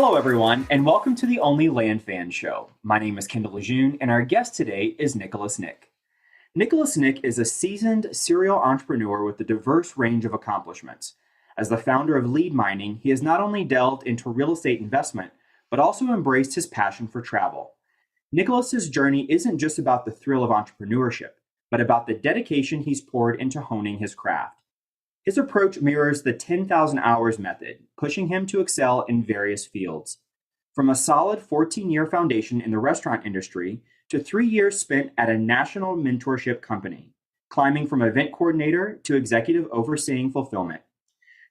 Hello, everyone, and welcome to the OnlyLandFans show. My name is Kendall LeJeune, and our guest today is Nicholas Nick. Nicholas Nick is a seasoned serial entrepreneur with a diverse range of accomplishments. As the founder of Lead Mining, he has not only delved into real estate investment, but also embraced his passion for travel. Nicholas's journey isn't just about the thrill of entrepreneurship, but about the dedication he's poured into honing his craft. His approach mirrors the 10,000 hours method, pushing him to excel in various fields. From a solid 14-year foundation in the restaurant industry to 3 years spent at a national mentorship company, climbing from event coordinator to executive overseeing fulfillment.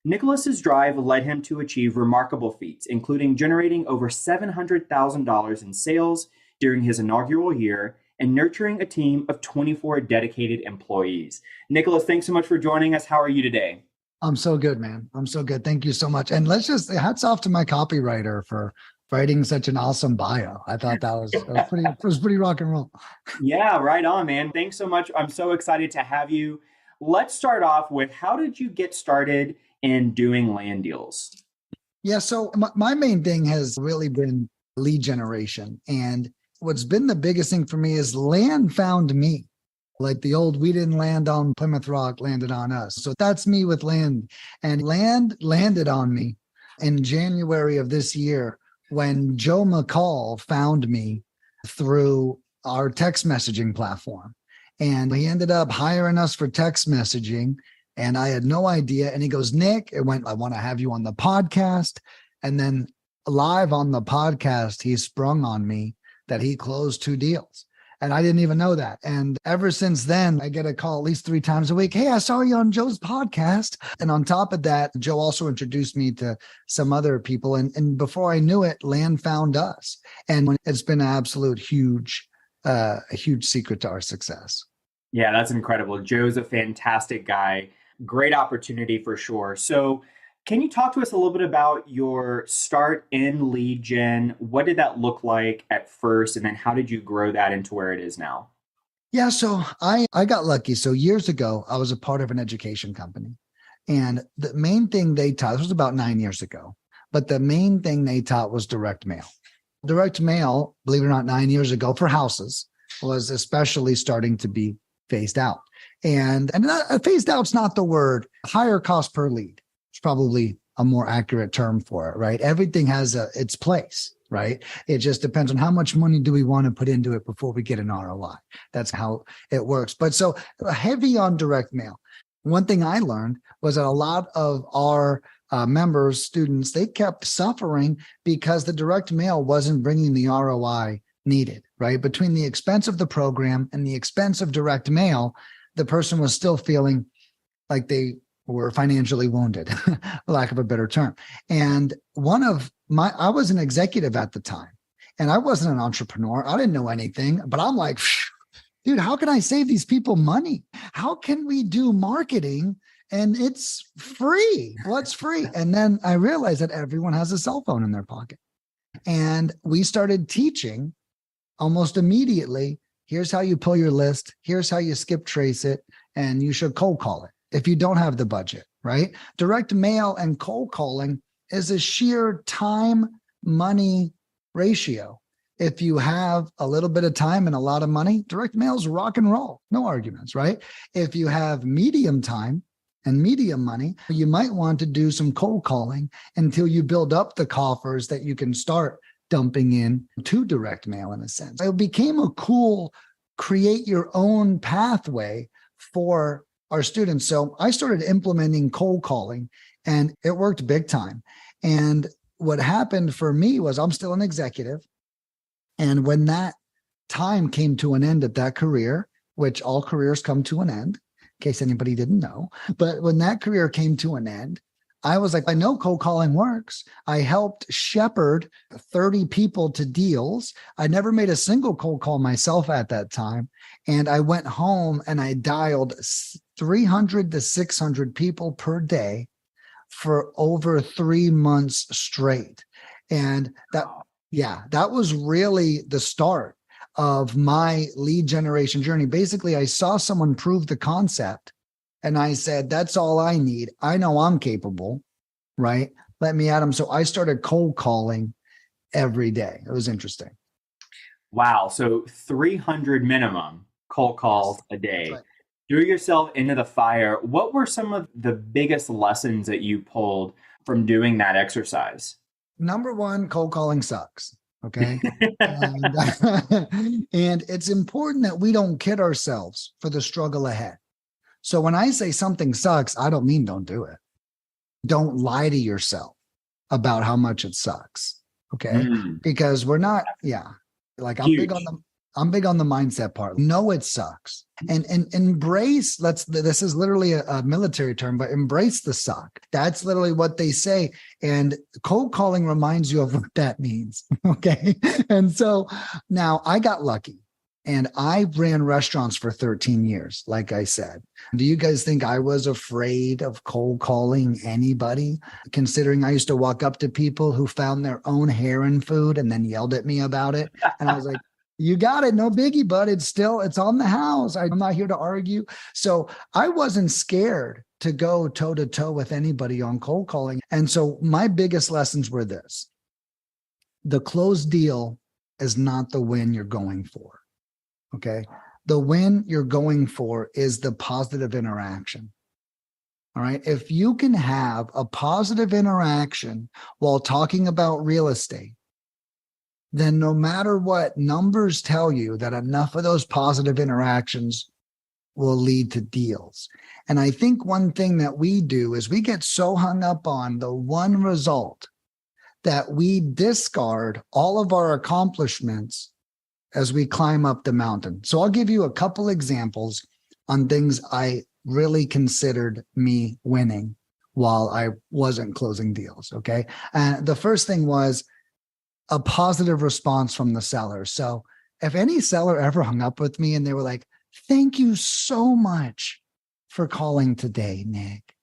Nicholas's drive led him to achieve remarkable feats, including generating over $700,000 in sales during his inaugural year and nurturing a team of 24 dedicated employees. Nicholas, thanks so much for joining us. How are you today? I'm so good, man. I'm so good. Thank you so much. And hats off to my copywriter for writing such an awesome bio. I thought that was pretty rock and roll. Yeah, right on, man. Thanks so much. I'm so excited to have you. Let's start off with, how did you get started in doing land deals? Yeah, so my main thing has really been lead generation. And what's been the biggest thing for me is land found me. Like the old, we didn't land on Plymouth Rock, landed on us. So that's me with land. And land landed on me in January of this year when Joe McCall found me through our text messaging platform. And he ended up hiring us for text messaging. And I had no idea. And he goes, Nick, I want to have you on the podcast. And then live on the podcast, he sprung on me that he closed 2 deals. And I didn't even know that. And ever since then, I get a call at least 3 times a week. Hey, I saw you on Joe's podcast. And on top of that, Joe also introduced me to some other people. And before I knew it, land found us. And it's been an absolute huge secret to our success. Yeah, that's incredible. Joe's a fantastic guy. Great opportunity for sure. So can you talk to us a little bit about your start in lead gen? What did that look like at first? And then how did you grow that into where it is now? Yeah, so I got lucky. So years ago, I was a part of an education company. And the main thing they taught, this was about 9 years ago, but the main thing they taught was direct mail. Direct mail, believe it or not, 9 years ago for houses was especially starting to be phased out. And phased out's not the word. Higher cost per lead. It's probably a more accurate term for it, right? Everything has its place, right? It just depends on how much money do we want to put into it before we get an ROI. That's how it works. But so heavy on direct mail. One thing I learned was that a lot of our members, students, they kept suffering because the direct mail wasn't bringing the ROI needed, right? Between the expense of the program and the expense of direct mail, the person was still feeling like they were financially wounded, for lack of a better term. And I was an executive at the time, and I wasn't an entrepreneur. I didn't know anything, but I'm like, dude, how can I save these people money? How can we do marketing and it's free? What's free? And then I realized that everyone has a cell phone in their pocket. And we started teaching almost immediately. Here's how you pull your list. Here's how you skip trace it. And you should cold call it if you don't have the budget, right? Direct mail and cold calling is a sheer time money ratio. If you have a little bit of time and a lot of money, direct mail is rock and roll. No arguments, right? If you have medium time and medium money, you might want to do some cold calling until you build up the coffers that you can start dumping in to direct mail in a sense. It became a cool create your own pathway for our students. So I started implementing cold calling and it worked big time. And what happened for me was I'm still an executive. And when that time came to an end at that career, which all careers come to an end, in case anybody didn't know, but when that career came to an end, I was like, I know cold calling works. I helped shepherd 30 people to deals. I never made a single cold call myself at that time. And I went home and I dialed 300 to 600 people per day for over 3 months straight. And that was really the start of my lead generation journey. Basically, I saw someone prove the concept and I said, that's all I need. I know I'm capable, right? Let me at them. So I started cold calling every day. It was interesting. Wow. So 300 minimum cold calls Yes, a that's day. right. Threw yourself into the fire. What were some of the biggest lessons that you pulled from doing that exercise? Number one, cold calling sucks. Okay. And, and it's important that we don't kid ourselves for the struggle ahead. So when I say something sucks, I don't mean don't do it. Don't lie to yourself about how much it sucks. Okay. Mm, Because we're not, yeah. Like huge. I'm big on the mindset part. No, it sucks. And embrace, this is literally a military term, but embrace the suck. That's literally what they say. And cold calling reminds you of what that means. Okay. And so now I got lucky. And I ran restaurants for 13 years, like I said. Do you guys think I was afraid of cold calling anybody? Considering I used to walk up to people who found their own hair in food and then yelled at me about it. And I was like, you got it. No biggie, bud. It's on the house. I'm not here to argue. So I wasn't scared to go toe to toe with anybody on cold calling. And so my biggest lessons were this: the closed deal is not the win you're going for. Okay. The win you're going for is the positive interaction. All right. If you can have a positive interaction while talking about real estate, then no matter what numbers tell you, that enough of those positive interactions will lead to deals. And I think one thing that we do is we get so hung up on the one result that we discard all of our accomplishments as we climb up the mountain. So I'll give you a couple examples on things I really considered me winning while I wasn't closing deals. Okay. And the first thing was a positive response from the seller. So if any seller ever hung up with me and they were like, thank you so much for calling today, Nick.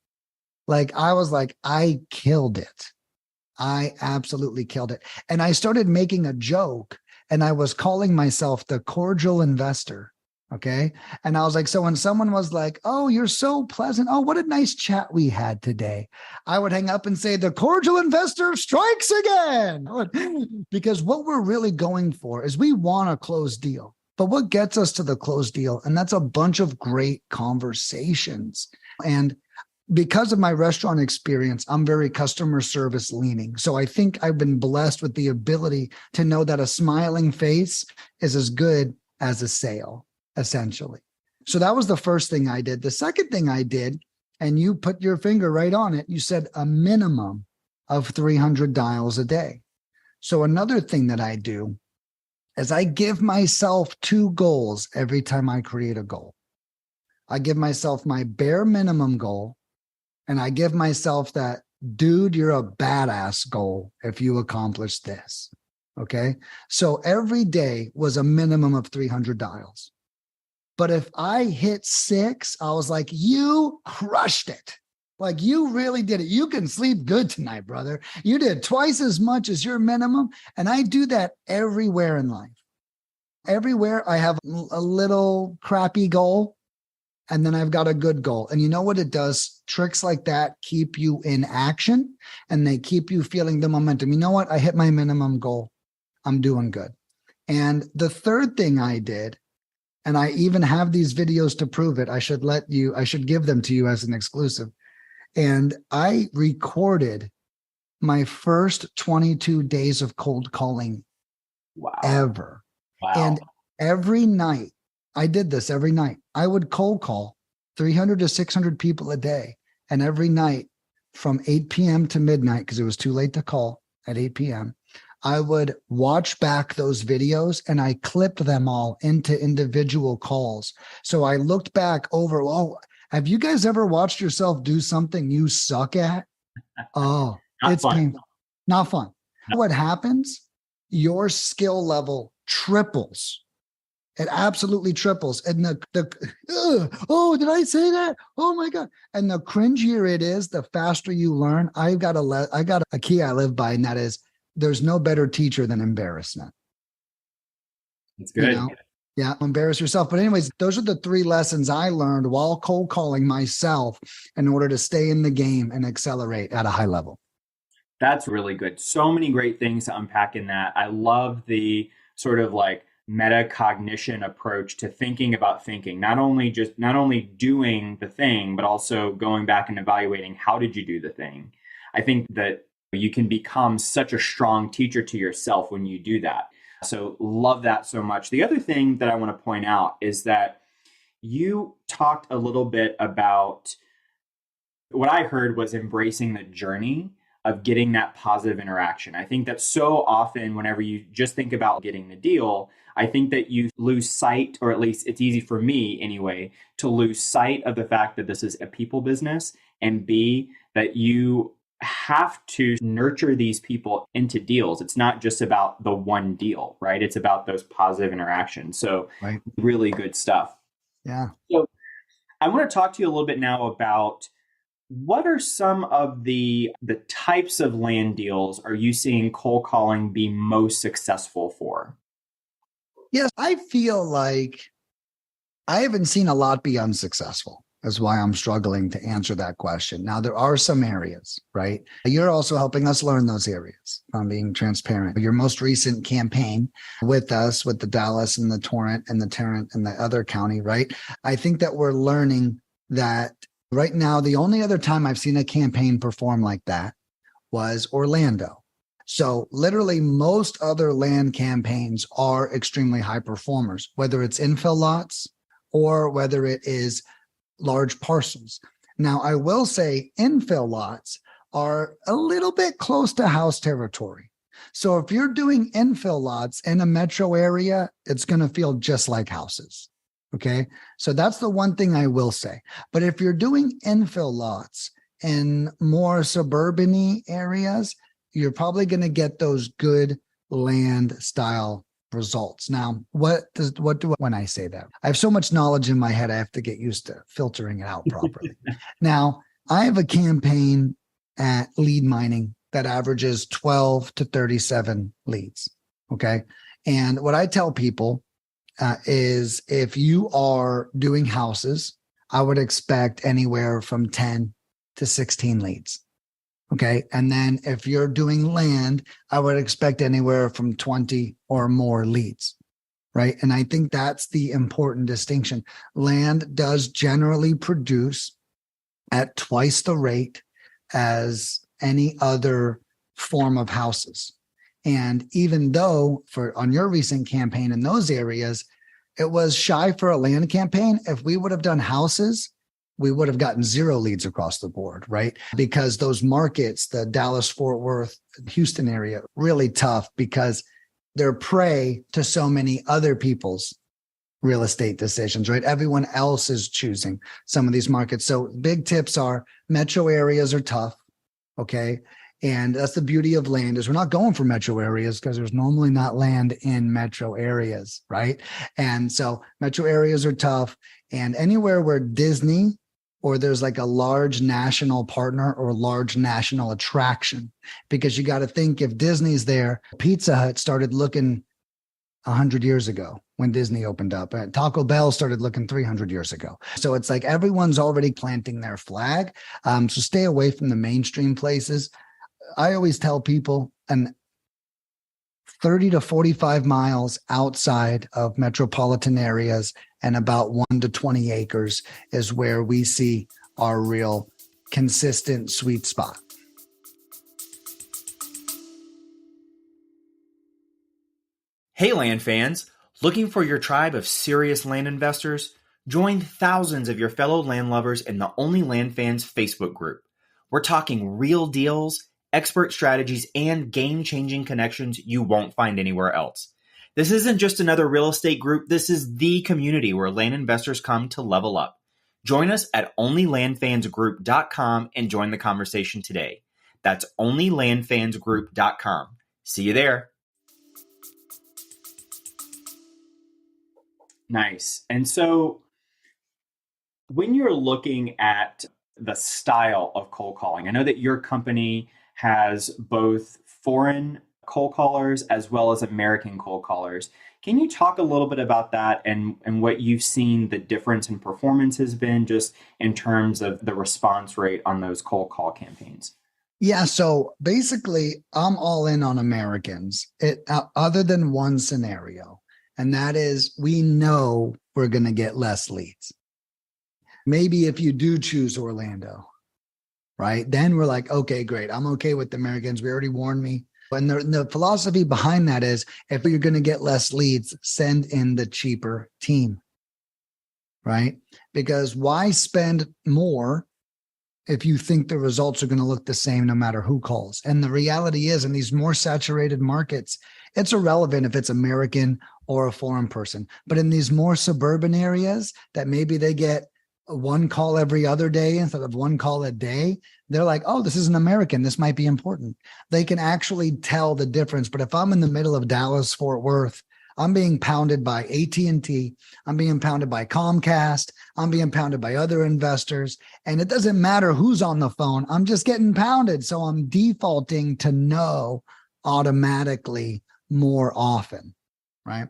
Like I was like, I killed it. I absolutely killed it. And I started making a joke. And I was calling myself the cordial investor. Okay. And I was like, so when someone was like, oh, you're so pleasant. Oh, what a nice chat we had today. I would hang up and say, the cordial investor strikes again. Because what we're really going for is we want a closed deal. But what gets us to the closed deal? And that's a bunch of great conversations. And because of my restaurant experience, I'm very customer service leaning. So I think I've been blessed with the ability to know that a smiling face is as good as a sale, essentially. So that was the first thing I did. The second thing I did, and you put your finger right on it, you said a minimum of 300 dials a day. So another thing that I do is I give myself 2 goals every time I create a goal. I give myself my bare minimum goal, and I give myself that, dude, you're a badass goal if you accomplish this. Okay. So every day was a minimum of 300 dials. But if I hit 6, I was like, you crushed it. Like you really did it. You can sleep good tonight, brother. You did twice as much as your minimum. And I do that everywhere in life. Everywhere I have a little crappy goal, and then I've got a good goal. And you know what it does? Tricks like that keep you in action, and they keep you feeling the momentum. You know what? I hit my minimum goal. I'm doing good. And the third thing I did, and I even have these videos to prove it. I should give them to you as an exclusive. And I recorded my first 22 days of cold calling ever. Wow. And every night, I did this every night. I would cold call 300 to 600 people a day. And every night from 8 p.m. to midnight, because it was too late to call at 8 p.m., I would watch back those videos and I clipped them all into individual calls. So I looked back over, oh, have you guys ever watched yourself do something you suck at? Oh, it's painful. Not fun. No. What happens? Your skill level triples. It absolutely triples. And oh, did I say that? Oh my God. And the cringier it is, the faster you learn. I got a key I live by, and that is, there's no better teacher than embarrassment. That's good. You know? Yeah, embarrass yourself. But anyways, those are the 3 lessons I learned while cold calling myself in order to stay in the game and accelerate at a high level. That's really good. So many great things to unpack in that. I love the sort of like metacognition approach to thinking about thinking, not only doing the thing, but also going back and evaluating how did you do the thing. I think that you can become such a strong teacher to yourself when you do that. So love that so much. The other thing that I want to point out is that you talked a little bit about what I heard was embracing the journey of getting that positive interaction. I think that so often, whenever you just think about getting the deal, I think that you lose sight, or at least it's easy for me anyway, to lose sight of the fact that this is a people business, and B, that you have to nurture these people into deals. It's not just about the one deal, right? It's about those positive interactions. So, Right. really good stuff. Yeah. So, I want to talk to you a little bit now about what are some of the types of land deals are you seeing cold calling be most successful for? Yes, I feel like I haven't seen a lot be unsuccessful. That's why I'm struggling to answer that question. Now, there are some areas, right? You're also helping us learn those areas. If I'm being transparent. Your most recent campaign with us, with the Dallas and the Torrent and the Tarrant and the other county, right? I think that we're learning that right now, the only other time I've seen a campaign perform like that was Orlando. So literally most other land campaigns are extremely high performers, whether it's infill lots or whether it is large parcels. Now, I will say infill lots are a little bit close to house territory. So if you're doing infill lots in a metro area, it's going to feel just like houses. Okay. So that's the one thing I will say. But if you're doing infill lots in more suburban areas, you're probably going to get those good land style results. Now, when I say that? I have so much knowledge in my head, I have to get used to filtering it out properly. Now, I have a campaign at Lead Mining that averages 12 to 37 leads. Okay. And what I tell people is if you are doing houses, I would expect anywhere from 10 to 16 leads. Okay. And then if you're doing land, I would expect anywhere from 20 or more leads. Right. And I think that's the important distinction. Land does generally produce at twice the rate as any other form of houses. And even though on your recent campaign in those areas, it was shy for a land campaign, if we would have done houses, we would have gotten 0 leads across the board, right? Because those markets, the Dallas, Fort Worth, Houston area, really tough because they're prey to so many other people's real estate decisions, right? Everyone else is choosing some of these markets. So big tips are metro areas are tough, okay? And that's the beauty of land is we're not going for metro areas because there's normally not land in metro areas, right? And so metro areas are tough. And anywhere where Disney or there's like a large national partner or large national attraction, because you got to think if Disney's there, Pizza Hut started looking 100 years ago when Disney opened up. Taco Bell started looking 300 years ago. So it's like everyone's already planting their flag. So stay away from the mainstream places. I always tell people, and 30 to 45 miles outside of metropolitan areas and about 1 to 20 acres is where we see our real consistent sweet spot. Hey land fans, looking for your tribe of serious land investors? Join thousands of your fellow land lovers in the OnlyLandFans Facebook group. We're talking real deals, expert strategies, and game-changing connections you won't find anywhere else. This isn't just another real estate group. This is the community where land investors come to level up. Join us at OnlyLandFansGroup.com and join the conversation today. That's OnlyLandFansGroup.com. See you there. Nice. And so when you're looking at the style of cold calling, I know that your company has both foreign cold callers as well as American cold callers. Can you talk a little bit about that and what you've seen the difference in performance has been just in terms of the response rate on those cold call campaigns? Yeah. So basically, I'm all in on Americans, other than one scenario. And that is, we know we're going to get less leads. Maybe if you do choose Orlando, right? Then we're like, okay, great. I'm okay with the Americans. We already warned me. And the philosophy behind that is, if you're going to get less leads, send in the cheaper team, right? Because why spend more if you think the results are going to look the same no matter who calls? And the reality is, in these more saturated markets, it's irrelevant if it's American or a foreign person. But in these more suburban areas that maybe they get one call every other day instead of one call a day, they're like, oh, this is an American. This might be important. They can actually tell the difference. But if I'm in the middle of Dallas, Fort Worth, I'm being pounded by AT&T. I'm being pounded by Comcast. I'm being pounded by other investors. And it doesn't matter who's on the phone. I'm just getting pounded. So I'm defaulting to no automatically more often, right?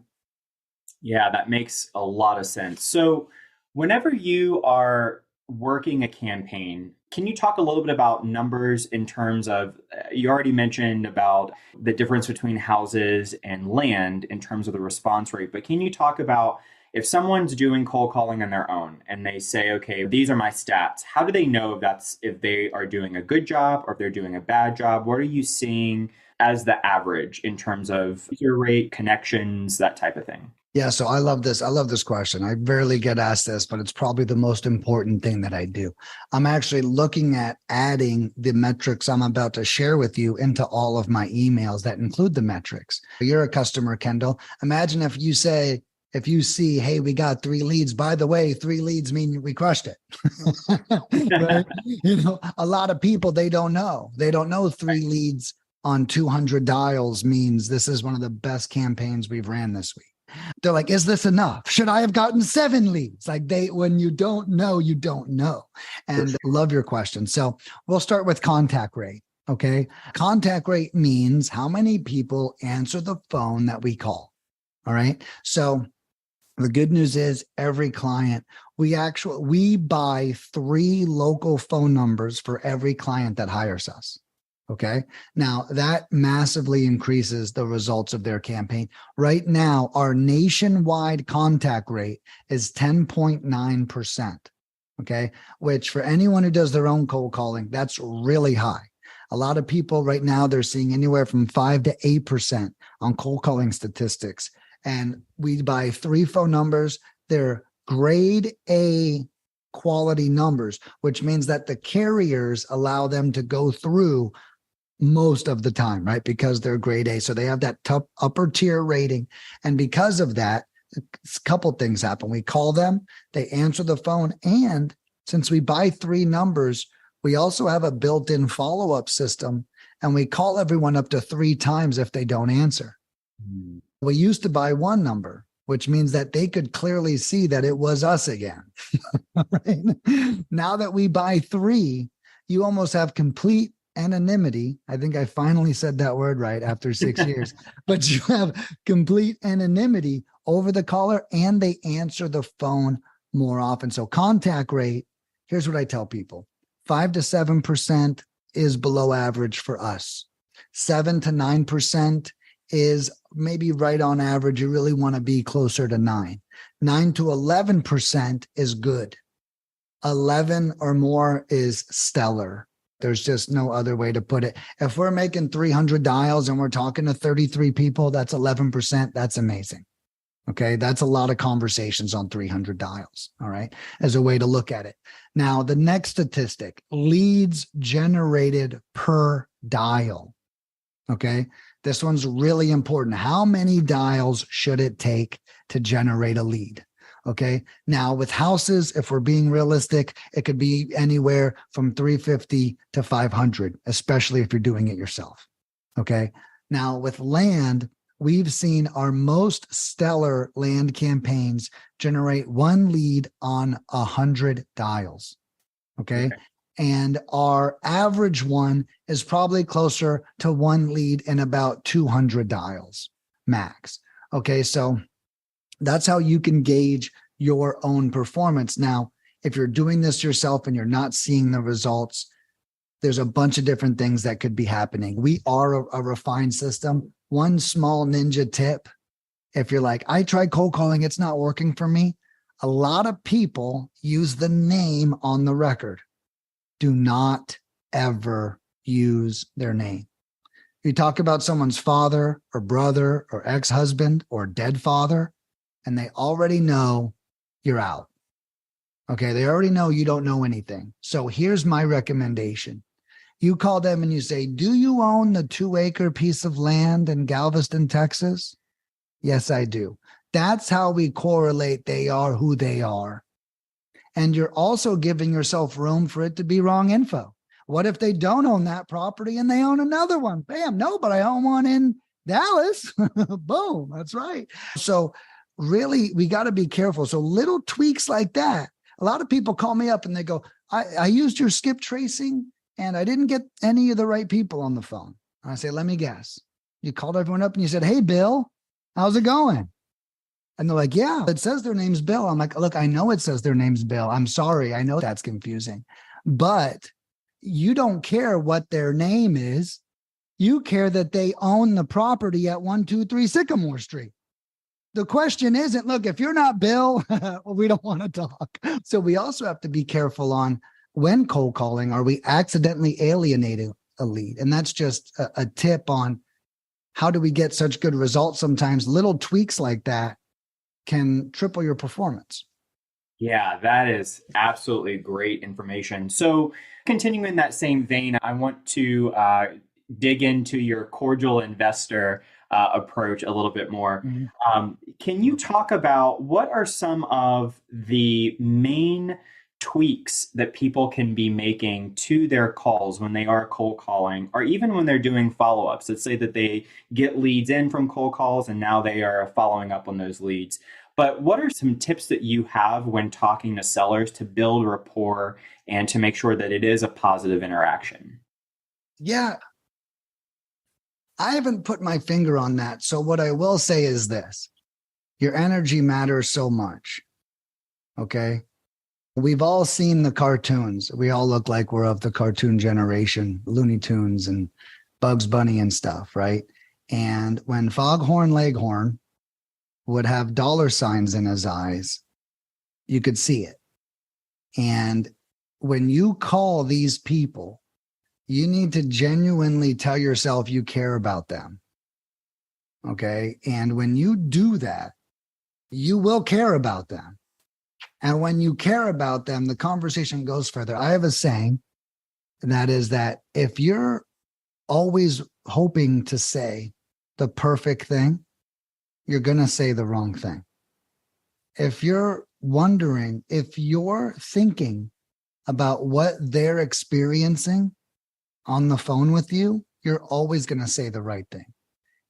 Yeah, that makes a lot of sense. So whenever you are working a campaign, can you talk a little bit about numbers in terms of, you already mentioned about the difference between houses and land in terms of the response rate, but can you talk about if someone's doing cold calling on their own and they say, okay, these are my stats, how do they know if they are doing a good job or if they're doing a bad job? What are you seeing as the average in terms of your rate, connections, that type of thing? Yeah, so I love this. I love this question. I rarely get asked this, but it's probably the most important thing that I do. I'm actually looking at adding the metrics I'm about to share with you into all of my emails that include the metrics. You're a customer, Kendall. Imagine if you see, hey, we got 3 leads. By the way, 3 leads mean we crushed it. Right? A lot of people, they don't know. They don't know 3 leads on 200 dials means this is one of the best campaigns we've ran this week. They're like, is this enough? Should I have gotten 7 leads? Like when you don't know, you don't know. And love your question. So we'll start with contact rate. Okay. Contact rate means how many people answer the phone that we call. All right. So the good news is every client, we buy 3 local phone numbers for every client that hires us. Okay. Now that massively increases the results of their campaign. Right now, our nationwide contact rate is 10.9%. Okay. Which for anyone who does their own cold calling, that's really high. A lot of people right now, they're seeing anywhere from 5 to 8% on cold calling statistics. And we buy 3 phone numbers. They're grade A quality numbers, which means that the carriers allow them to go through most of the time, right? Because they're grade A. So they have that top upper tier rating. And because of that, a couple things happen. We call them, they answer the phone. And since we buy 3 numbers, we also have a built-in follow-up system. And we call everyone up to 3 times if they don't answer. We used to buy 1 number, which means that they could clearly see that it was us again. Right? Now that we buy 3, you almost have complete anonymity. I think I finally said that word right after 6 years, but you have complete anonymity over the caller and they answer the phone more often. So contact rate, here's what I tell people: 5 to 7% is below average for us. 7 to 9% is maybe right on average. You really want to be closer to 9. 9 to 11% is good. 11 or more is stellar. There's just no other way to put it. If we're making 300 dials and we're talking to 33 people, that's 11%. That's amazing. Okay. That's a lot of conversations on 300 dials. All right. As a way to look at it. Now, the next statistic, leads generated per dial. Okay. This one's really important. How many dials should it take to generate a lead? Okay. Now with houses, if we're being realistic, it could be anywhere from 350 to 500, especially if you're doing it yourself. Okay. Now with land, we've seen our most stellar land campaigns generate 1 lead on 100 dials. Okay. And our average one is probably closer to 1 lead in about 200 dials max. Okay. So that's how you can gauge your own performance. Now, if you're doing this yourself and you're not seeing the results, There's a bunch of different things that could be happening. We are a refined system. One small ninja tip, if you're like, I tried cold calling, it's not working for me. A lot of people use the name on the record. Do not ever use their name. You talk about someone's father or brother or ex-husband or dead father, and they already know you're out. Okay, they already know you don't know anything. So here's my recommendation. You call them and you say, do you own the 2-acre piece of land in Galveston, Texas? Yes, I do. That's how we correlate they are who they are. And you're also giving yourself room for it to be wrong info. What if they don't own that property and they own another one? Bam, no, but I own one in Dallas. Boom, that's right. So really, we got to be careful. So little tweaks like that. A lot of people call me up and they go, I used your skip tracing and I didn't get any of the right people on the phone. And I say, let me guess. You called everyone up and you said, hey, Bill, how's it going? And they're like, yeah, it says their name's Bill. I'm like, look, I know it says their name's Bill. I'm sorry. I know that's confusing, but you don't care what their name is. You care that they own the property at 123 Sycamore Street. The question isn't, look, if you're not Bill, we don't want to talk. So we also have to be careful on when cold calling, are we accidentally alienating a lead? And that's just a tip on how do we get such good results. Sometimes little tweaks like that can triple your performance. Yeah, that is absolutely great information. So continuing in that same vein, I want to dig into your cordial investor approach a little bit more. Mm-hmm. Can you talk about what are some of the main tweaks that people can be making to their calls when they are cold calling, or even when they're doing follow-ups? Let's say that they get leads in from cold calls and now they are following up on those leads. But what are some tips that you have when talking to sellers to build rapport and to make sure that it is a positive interaction? Yeah, I haven't put my finger on that. So what I will say is this: your energy matters so much. Okay. We've all seen the cartoons. We all look like we're of the cartoon generation, Looney Tunes and Bugs Bunny and stuff, right? And when Foghorn Leghorn would have dollar signs in his eyes, you could see it. And when you call these people, you need to genuinely tell yourself you care about them. Okay. And when you do that, you will care about them. And when you care about them, the conversation goes further. I have a saying, and that is that if you're always hoping to say the perfect thing, you're going to say the wrong thing. If you're wondering, if you're thinking about what they're experiencing on the phone with you, you're always going to say the right thing.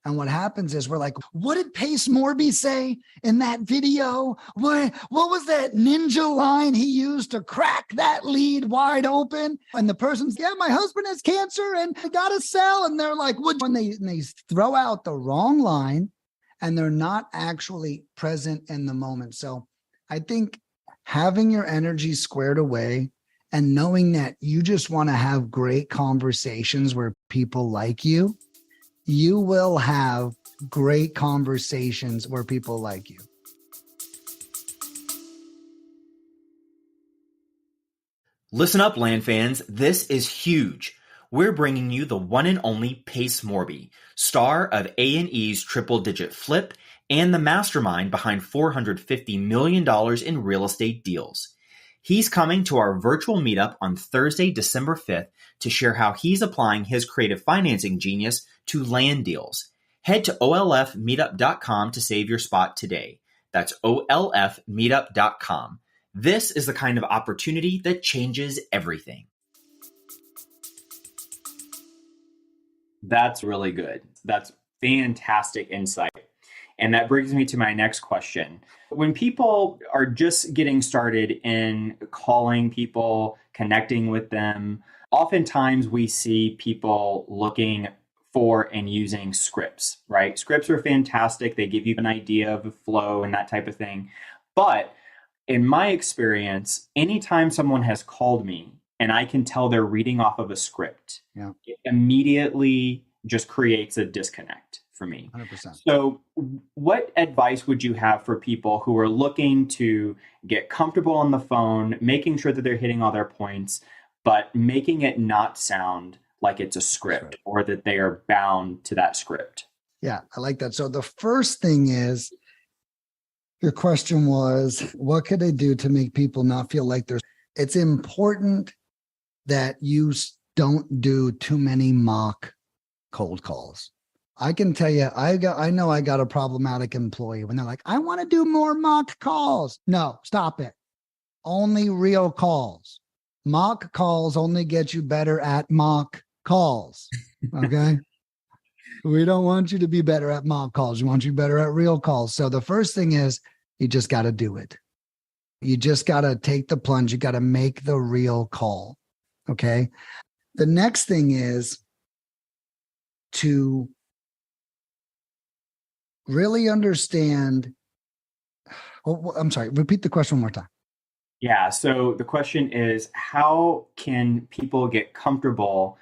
And what happens is we're like, what did Pace Morby say in that video? What was that ninja line he used to crack that lead wide open? And the person's, yeah, my husband has cancer and I got to sell. And they're like, what? When they throw out the wrong line and they're not actually present in the moment. So I think having your energy squared away and knowing that you just want to have great conversations where people like you, you will have great conversations where people like you. Listen up, land fans. This is huge. We're bringing you the one and only Pace Morby, star of A&E's Triple Digit Flip and the mastermind behind $450 million in real estate deals. He's coming to our virtual meetup on Thursday, December 5th to share how he's applying his creative financing genius to land deals. Head to OLFmeetup.com to save your spot today. That's OLFmeetup.com. This is the kind of opportunity that changes everything. That's really good. That's fantastic insight. And that brings me to my next question. When people are just getting started in calling people, connecting with them, oftentimes we see people looking for and using scripts, right? Scripts are fantastic. They give you an idea of a flow and that type of thing. But in my experience, anytime someone has called me and I can tell they're reading off of a script, Yeah. it immediately just creates a disconnect for me. 100%. So what advice would you have for people who are looking to get comfortable on the phone, making sure that they're hitting all their points, but making it not sound like it's a script or that they are bound to that script? Yeah, I like that. So the first thing is, your question was, what could I do to make people not feel like it's important that you don't do too many mock cold calls. I can tell you, I know I got a problematic employee when they're like, I want to do more mock calls. No, stop it. Only real calls. Mock calls only get you better at mock calls. Okay. We don't want you to be better at mock calls. We want you better at real calls. So the first thing is you just got to do it. You just got to take the plunge. You got to make the real call. Okay. The next thing is to really understand. I'm sorry, repeat the question one more time. Yeah. So the question is, how can people get comfortable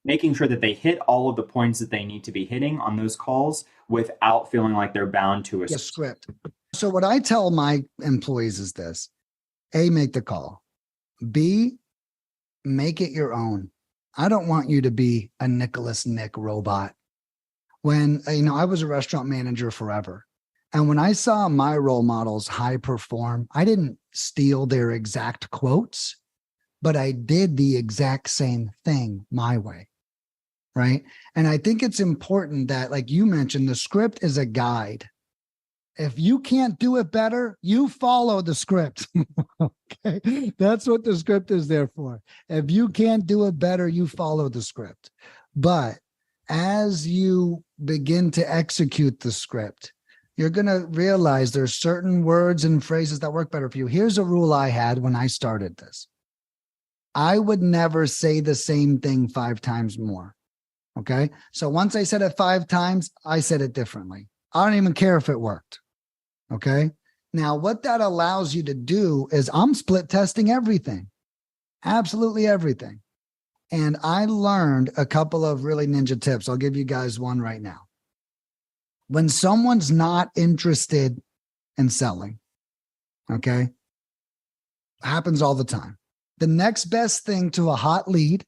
making sure that they hit all of the points that they need to be hitting on those calls without feeling like they're bound to a script? So what I tell my employees is this: A, make the call. B, make it your own. I don't want you to be a Nicholas Nick robot. When, I was a restaurant manager forever. And when I saw my role models high perform, I didn't steal their exact quotes, but I did the exact same thing my way. Right. And I think it's important that, like you mentioned, the script is a guide. If you can't do it better, you follow the script. Okay. That's what the script is there for. If you can't do it better, you follow the script. But as you begin to execute the script, you're going to realize there's certain words and phrases that work better for you. Here's a rule I had when I started this. I would never say the same thing 5 times more. Okay. So once I said it 5 times, I said it differently. I don't even care if it worked. Okay. Now, what that allows you to do is I'm split testing everything, absolutely everything. And I learned a couple of really ninja tips. I'll give you guys one right now. When someone's not interested in selling, okay, happens all the time. The next best thing to a hot lead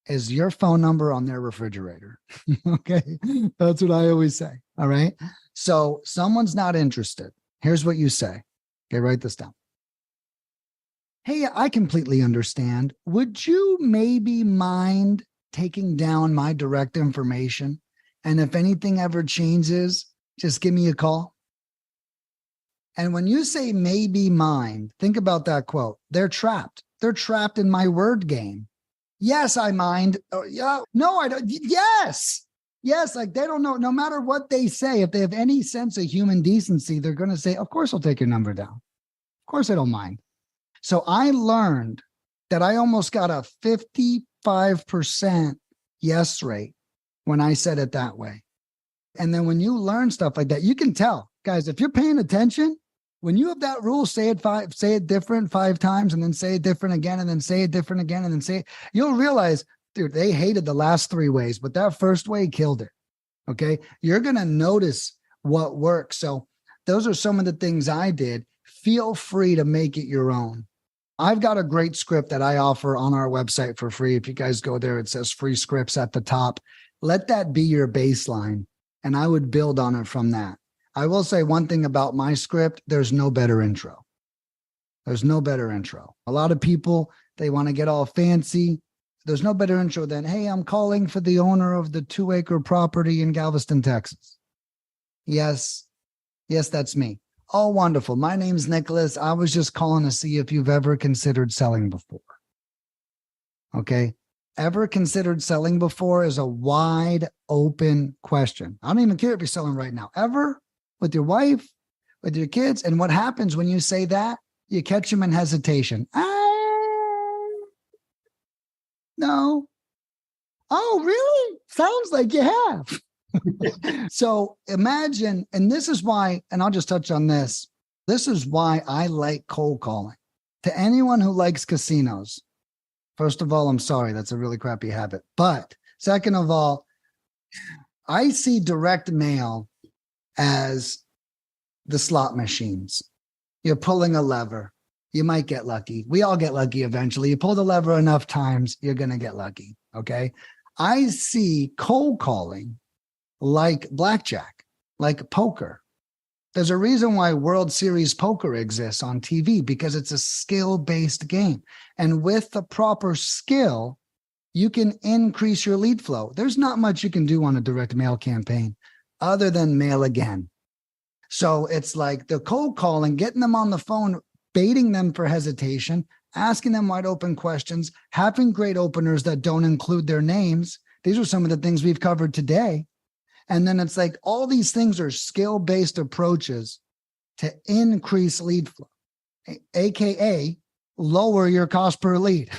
is your phone number on their refrigerator. Okay. That's what I always say. All right. So someone's not interested. Here's what you say. Okay. Write this down. Hey, I completely understand. Would you maybe mind taking down my direct information? And if anything ever changes, just give me a call. And when you say maybe mind, think about that quote. They're trapped. They're trapped in my word game. Yes, I mind. Oh, yeah. No, I don't. Yes. Yes. Like they don't know. No matter what they say, if they have any sense of human decency, they're going to say, of course, I'll take your number down. Of course, I don't mind. So I learned that I almost got a 55% yes rate when I said it that way. And then when you learn stuff like that, you can tell, guys, if you're paying attention, when you have that rule, say it different 5 times and then say it different again and then say it different again and then say it, you'll realize, dude, they hated the last 3 ways, but that first way killed it. Okay. You're going to notice what works. So those are some of the things I did. Feel free to make it your own. I've got a great script that I offer on our website for free. If you guys go there, it says free scripts at the top. Let that be your baseline. And I would build on it from that. I will say one thing about my script. There's no better intro. There's no better intro. A lot of people, they want to get all fancy. There's no better intro than, hey, I'm calling for the owner of the 2-acre property in Galveston, Texas. Yes, that's me. Oh, wonderful. My name's Nicholas. I was just calling to see if you've ever considered selling before. Okay. Ever considered selling before is a wide open question. I don't even care if you're selling right now. Ever? With your wife, with your kids. And what happens when you say that? You catch them in hesitation. No. Oh, really? Sounds like you have. So imagine, and this is why, and I'll just touch on this. This is why I like cold calling. To anyone who likes casinos, First of all, I'm sorry. That's a really crappy habit. But second of all, I see direct mail as the slot machines. You're pulling a lever. You might get lucky. We all get lucky eventually. You pull the lever enough times, you're going to get lucky. Okay. I see cold calling like blackjack, like poker. There's a reason why World Series poker exists on TV, because it's a skill-based game. And with the proper skill, you can increase your lead flow. There's not much you can do on a direct mail campaign other than mail again. So it's like the cold calling, getting them on the phone, baiting them for hesitation, asking them wide open questions, having great openers that don't include their names. These are some of the things we've covered today. And then it's like all these things are skill-based approaches to increase lead flow, AKA lower your cost per lead.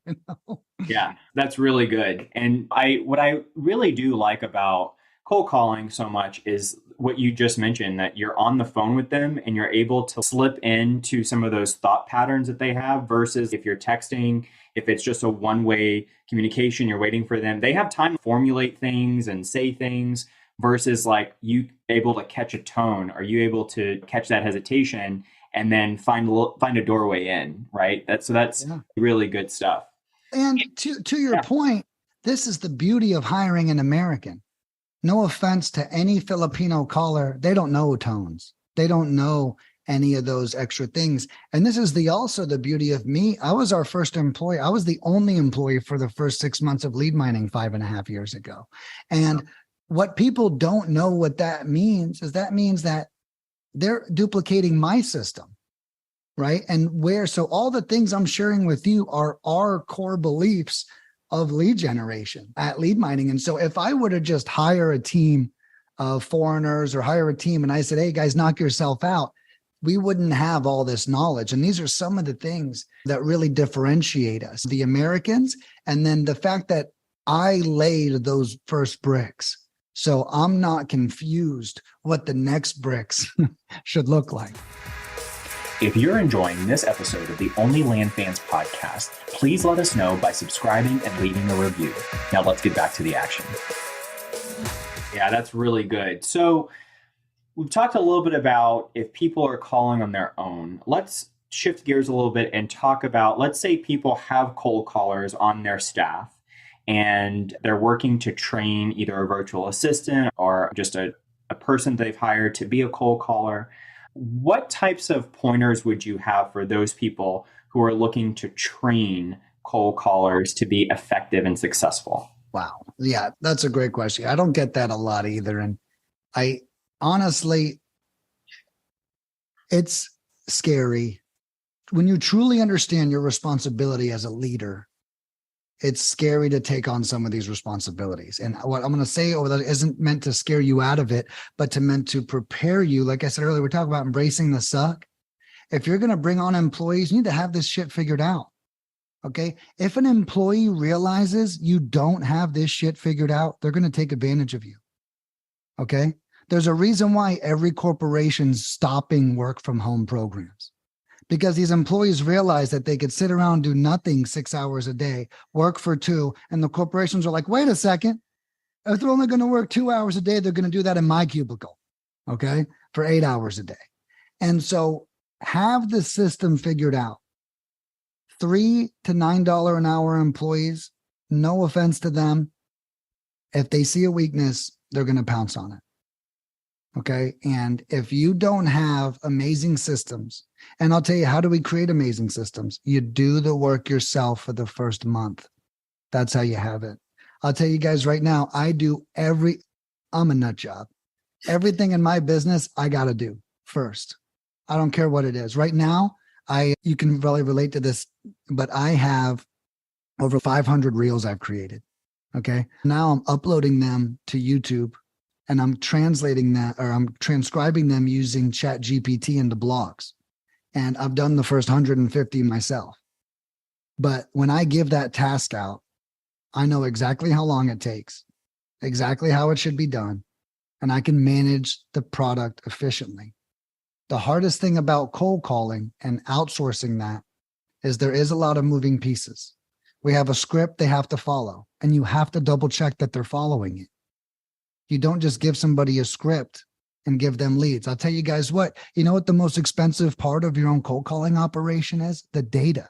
You know? Yeah, that's really good. And what I really do like about cold calling so much is what you just mentioned, that you're on the phone with them and you're able to slip into some of those thought patterns that they have, versus if you're texting, if it's just a one-way communication, you're waiting for them. They have time to formulate things and say things, versus like you able to catch a tone. Are you able to catch that hesitation and then find a doorway in, right? That's really good stuff. And to your point, this is the beauty of hiring an American. No offense to any Filipino caller, they don't know tones. They don't know any of those extra things. And this is also the beauty of me. I was our first employee. I was the only employee for the first 6 months of lead mining 5.5 years ago. And what people don't know what that means is that means that they're duplicating my system, right? And so all the things I'm sharing with you are our core beliefs of lead generation at lead mining. And so if I were to just hire a team of foreigners or hire a team and I said, hey guys, knock yourself out, we wouldn't have all this knowledge. And these are some of the things that really differentiate us, the Americans. And then the fact that I laid those first bricks. So I'm not confused what the next bricks should look like. If you're enjoying this episode of the OnlyLandFans podcast, please let us know by subscribing and leaving a review. Now let's get back to the action. Yeah, that's really good. So we've talked a little bit about if people are calling on their own. Let's shift gears a little bit and talk about, let's say people have cold callers on their staff and they're working to train either a virtual assistant or just a person they've hired to be a cold caller. What types of pointers would you have for those people who are looking to train cold callers to be effective and successful? Wow. Yeah, that's a great question. I don't get that a lot either. And I honestly, it's scary. When you truly understand your responsibility as a leader, it's scary to take on some of these responsibilities. And what I'm going to say that isn't meant to scare you out of it, but meant to prepare you. Like I said earlier, we're talking about embracing the suck. If you're going to bring on employees, you need to have this shit figured out. Okay. If an employee realizes you don't have this shit figured out, they're going to take advantage of you. Okay. There's a reason why every corporation's stopping work from home programs. Because these employees realize that they could sit around and do nothing 6 hours a day, work for 2, and the corporations are like, wait a second, if they're only going to work 2 hours a day, they're going to do that in my cubicle, okay, for 8 hours a day. And so have the system figured out. $3 to $9 an hour employees, no offense to them, if they see a weakness, they're going to pounce on it. Okay. And if you don't have amazing systems, and I'll tell you, how do we create amazing systems? You do the work yourself for the first month. That's how you have it. I'll tell you guys right now, I'm a nut job. Everything in my business, I got to do first. I don't care what it is. Right now, you can really relate to this, but I have over 500 reels I've created. Okay. Now I'm uploading them to YouTube. And I'm translating that, or I'm transcribing them using ChatGPT into blogs. And I've done the first 150 myself. But when I give that task out, I know exactly how long it takes, exactly how it should be done, and I can manage the product efficiently. The hardest thing about cold calling and outsourcing that is there is a lot of moving pieces. We have a script they have to follow, and you have to double check that they're following it. You don't just give somebody a script and give them leads. I'll tell you guys what, you know what the most expensive part of your own cold calling operation is? The data.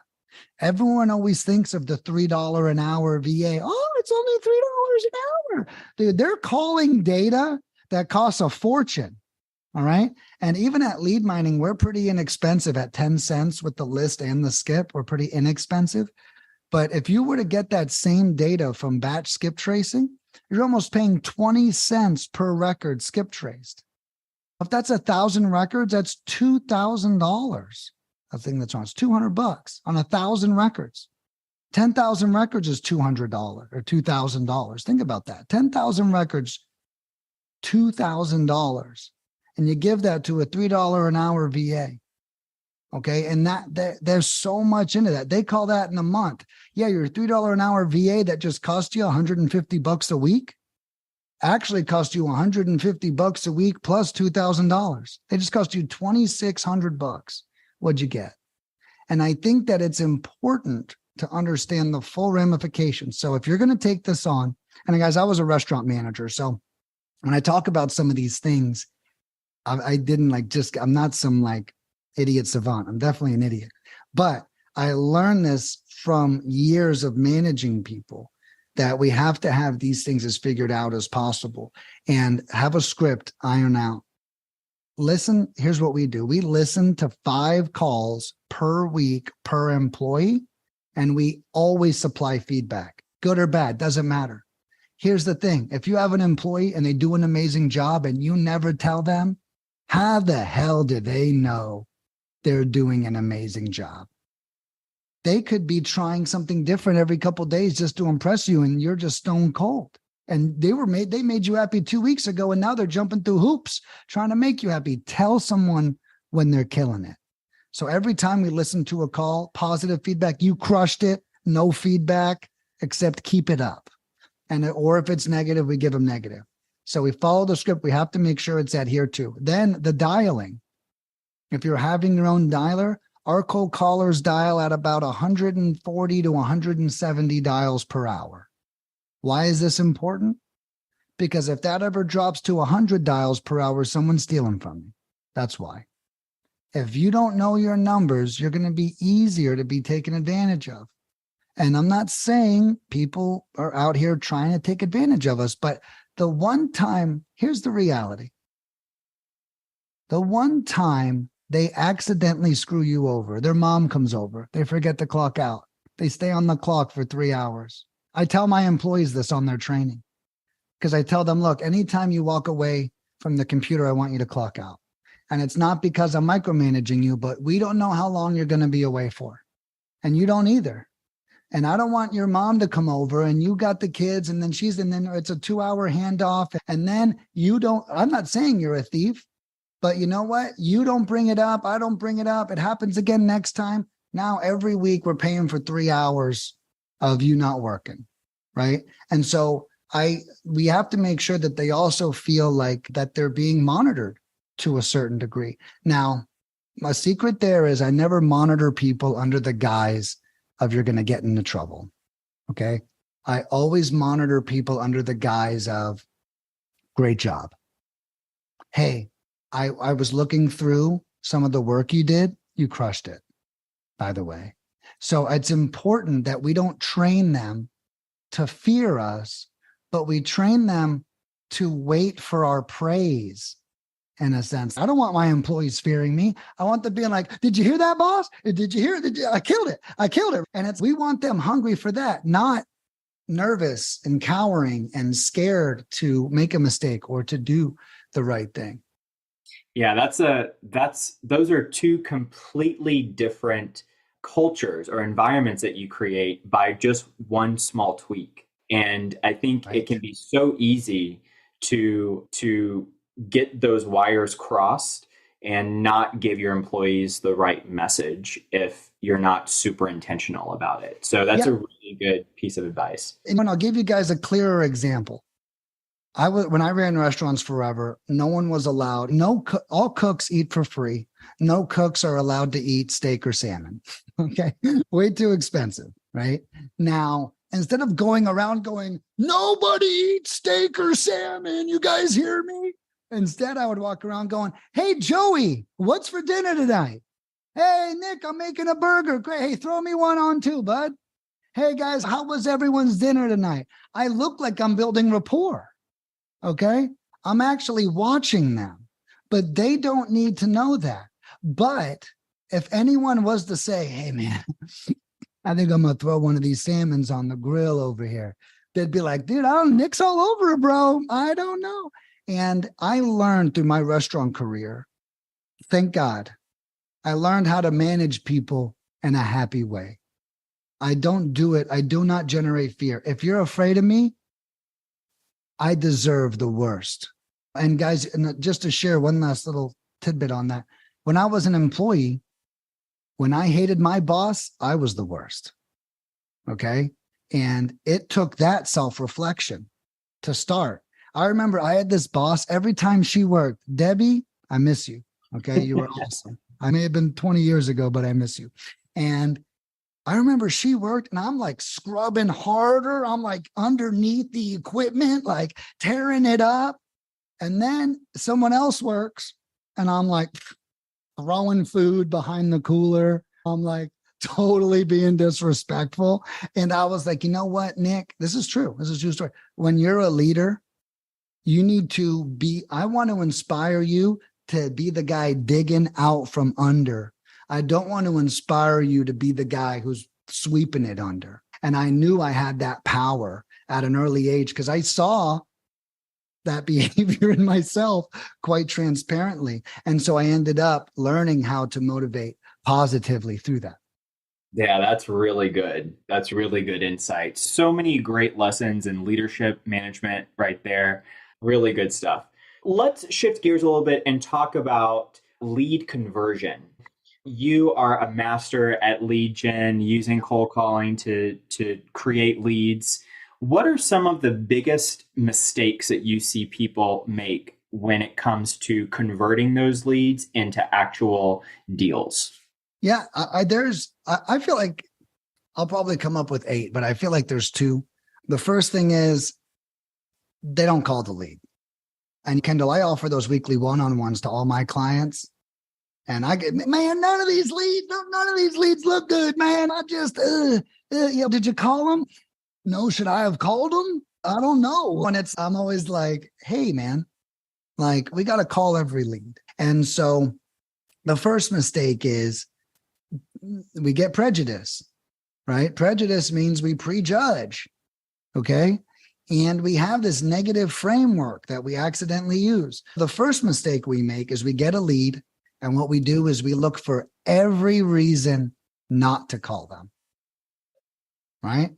Everyone always thinks of the $3 an hour VA. Oh, it's only $3 an hour. Dude, they're calling data that costs a fortune. All right. And even at lead mining, we're pretty inexpensive at 10 cents with the list and the skip. We're pretty inexpensive. But if you were to get that same data from batch skip tracing, you're almost paying 20 cents per record skip traced. If that's 1,000 records, that's $2,000. I think that's wrong. It's $200 on 1,000 records. 10,000 records is $200 or $2,000. Think about that. 10,000 records, $2,000. And you give that to a $3 an hour VA. Okay. And there's so much into that. They call that in a month. Yeah. Your $3 an hour VA that just cost you $150 a week actually cost you $150 a week plus $2,000. They just cost you $2,600. What'd you get? And I think that it's important to understand the full ramifications. So if you're going to take this on, and guys, I was a restaurant manager. So when I talk about some of these things, I didn't I'm not some idiot savant. I'm definitely an idiot. But I learned this from years of managing people, that we have to have these things as figured out as possible and have a script iron out. Listen, here's what we do. We listen to 5 calls per week per employee, and we always supply feedback, good or bad, doesn't matter. Here's the thing. If you have an employee and they do an amazing job and you never tell them, how the hell do they know they're doing an amazing job? They could be trying something different every couple of days just to impress you, and you're just stone cold. And they made you happy 2 weeks ago, and now they're jumping through hoops trying to make you happy. Tell someone when they're killing it. So every time we listen to a call, positive feedback, you crushed it, no feedback, except keep it up. Or if it's negative, we give them negative. So we follow the script. We have to make sure it's adhered to. Then the dialing. If you're having your own dialer, our cold callers dial at about 140 to 170 dials per hour. Why is this important? Because if that ever drops to 100 dials per hour, someone's stealing from you. That's why. If you don't know your numbers, you're going to be easier to be taken advantage of. And I'm not saying people are out here trying to take advantage of us, but the one time, here's the reality. The one time they accidentally screw you over, their mom comes over, they forget to clock out. They stay on the clock for 3 hours. I tell my employees this on their training because I tell them, look, anytime you walk away from the computer, I want you to clock out. And it's not because I'm micromanaging you, but we don't know how long you're going to be away for. And you don't either. And I don't want your mom to come over and you got the kids and then it's a 2-hour handoff. And then I'm not saying you're a thief, but you know what? You don't bring it up. I don't bring it up. It happens again next time. Now every week we're paying for 3 hours of you not working. Right. And so we have to make sure that they also feel like that they're being monitored to a certain degree. Now, my secret there is I never monitor people under the guise of you're going to get into trouble. Okay. I always monitor people under the guise of great job. Hey, I was looking through some of the work you did. You crushed it, by the way. So it's important that we don't train them to fear us, but we train them to wait for our praise. In a sense, I don't want my employees fearing me. I want them being like, did you hear that, boss? Did you hear it? I killed it. I killed it. And we want them hungry for that, not nervous and cowering and scared to make a mistake or to do the right thing. Yeah, those are 2 completely different cultures or environments that you create by just one small tweak. And I think It can be so easy to get those wires crossed and not give your employees the right message if you're not super intentional about it. So that's a really good piece of advice. And I'll give you guys a clearer example. When I ran restaurants forever, no one was allowed. All cooks eat for free. No cooks are allowed to eat steak or salmon. Okay. Way too expensive. right? Now, instead of going around going, nobody eats steak or salmon, you guys hear me? Instead, I would walk around going, hey, Joey, what's for dinner tonight? Hey, Nick, I'm making a burger. Great. Hey, throw me one on too, bud. Hey, guys, how was everyone's dinner tonight? I look like I'm building rapport, okay? I'm actually watching them, but they don't need to know that. But if anyone was to say, hey, man, I think I'm going to throw one of these salmons on the grill over here, they'd be like, dude, Nick's all over it, bro. I don't know. And I learned through my restaurant career, thank God, I learned how to manage people in a happy way. I don't do it. I do not generate fear. If you're afraid of me, I deserve the worst. And guys, just to share one last little tidbit on that. When I was an employee, when I hated my boss, I was the worst. Okay. And it took that self-reflection to start. I remember I had this boss every time she worked. Debbie, I miss you. Okay. You were awesome. I may have been 20 years ago, but I miss you. And I remember she worked and I'm like scrubbing harder. I'm like underneath the equipment, like tearing it up. And then someone else works and I'm like throwing food behind the cooler. I'm like totally being disrespectful. And I was like, you know what, Nick, this is true. This is a true story. When you're a leader, you need to be, I want to inspire you to be the guy digging out from under. I don't want to inspire you to be the guy who's sweeping it under. And I knew I had that power at an early age because I saw that behavior in myself quite transparently. And so I ended up learning how to motivate positively through that. Yeah, that's really good. That's really good insight. So many great lessons in leadership management right there. Really good stuff. Let's shift gears a little bit and talk about lead conversion. You are a master at lead gen, using cold calling to create leads. What are some of the biggest mistakes that you see people make when it comes to converting those leads into actual deals? Yeah, I feel like I'll probably come up with 8, but I feel like there's 2. The first thing is they don't call the lead. And Kendall, I offer those weekly one-on-ones to all my clients. And I get, man, none of these leads look good, man. I just, did you call them? No, should I have called them? I don't know. And I'm always like, hey, man, like we got to call every lead. And so the first mistake is we get prejudice, right? Prejudice means we prejudge. Okay. And we have this negative framework that we accidentally use. The first mistake we make is we get a lead. And what we do is we look for every reason not to call them. Right.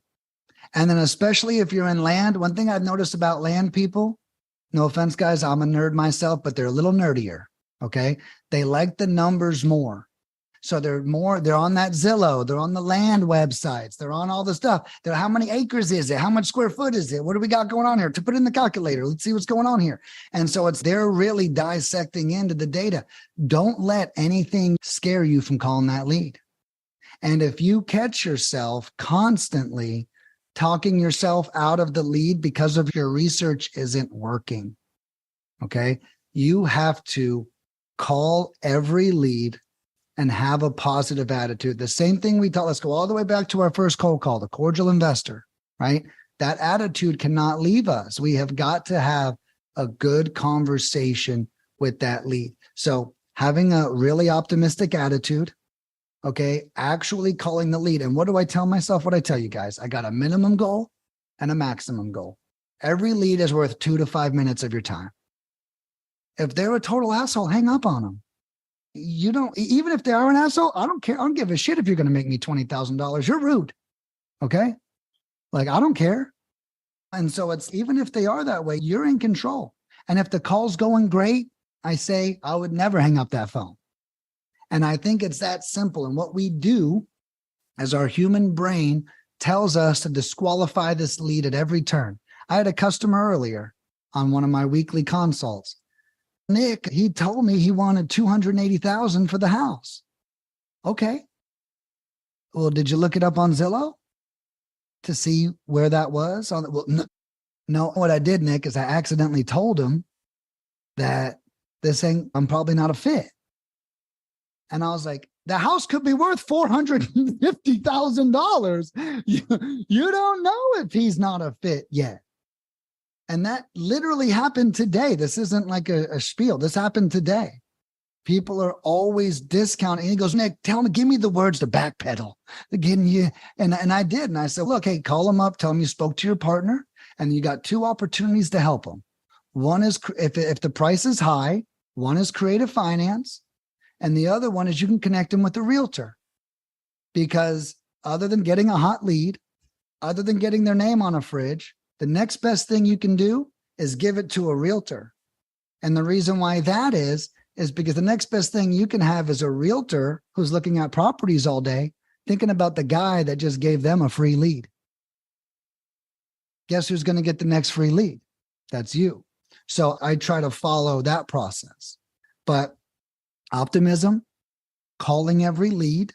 And then especially if you're in land, one thing I've noticed about land people, no offense, guys, I'm a nerd myself, but they're a little nerdier. Okay. They like the numbers more. So they're on that Zillow, they're on the land websites, they're on all the stuff. They're how many acres is it? How much square foot is it? What do we got going on here? To put in the calculator, let's see what's going on here. And so they're really dissecting into the data. Don't let anything scare you from calling that lead. And if you catch yourself constantly talking yourself out of the lead because of your research isn't working, okay, you have to call every lead and have a positive attitude. The same thing we taught, let's go all the way back to our first cold call, the cordial investor, right? That attitude cannot leave us. We have got to have a good conversation with that lead. So having a really optimistic attitude, okay, actually calling the lead. And what do I tell myself? What I tell you guys, I got a minimum goal and a maximum goal. Every lead is worth 2 to 5 minutes of your time. If they're a total asshole, hang up on them. You don't, even if they are an asshole, I don't care. I don't give a shit if you're going to make me $20,000. You're rude. Okay. Like, I don't care. And so it's, even if they are that way, you're in control. And if the call's going great, I say, I would never hang up that phone. And I think it's that simple. And what we do as our human brain tells us to disqualify this lead at every turn. I had a customer earlier on one of my weekly consults. Nick, he told me he wanted $280,000 for the house. Okay. Well, did you look it up on Zillow? to see where that was? Well, no, what I did, Nick, is I accidentally told him that I'm probably not a fit. And I was like, the house could be worth $450,000. You don't know if he's not a fit yet. And that literally happened today. This isn't like a spiel. This happened today. People are always discounting. And he goes, Nick, give me the words to backpedal. Again, and I did. And I said, look, hey, call him up. Tell him you spoke to your partner and you got two opportunities to help him. One is if the price is high, one is creative finance. And the other one is you can connect him with a realtor. Because other than getting a hot lead, other than getting their name on a fridge, the next best thing you can do is give it to a realtor. And the reason why that is because the next best thing you can have is a realtor who's looking at properties all day, thinking about the guy that just gave them a free lead. Guess who's going to get the next free lead? That's you. So I try to follow that process. But optimism, calling every lead,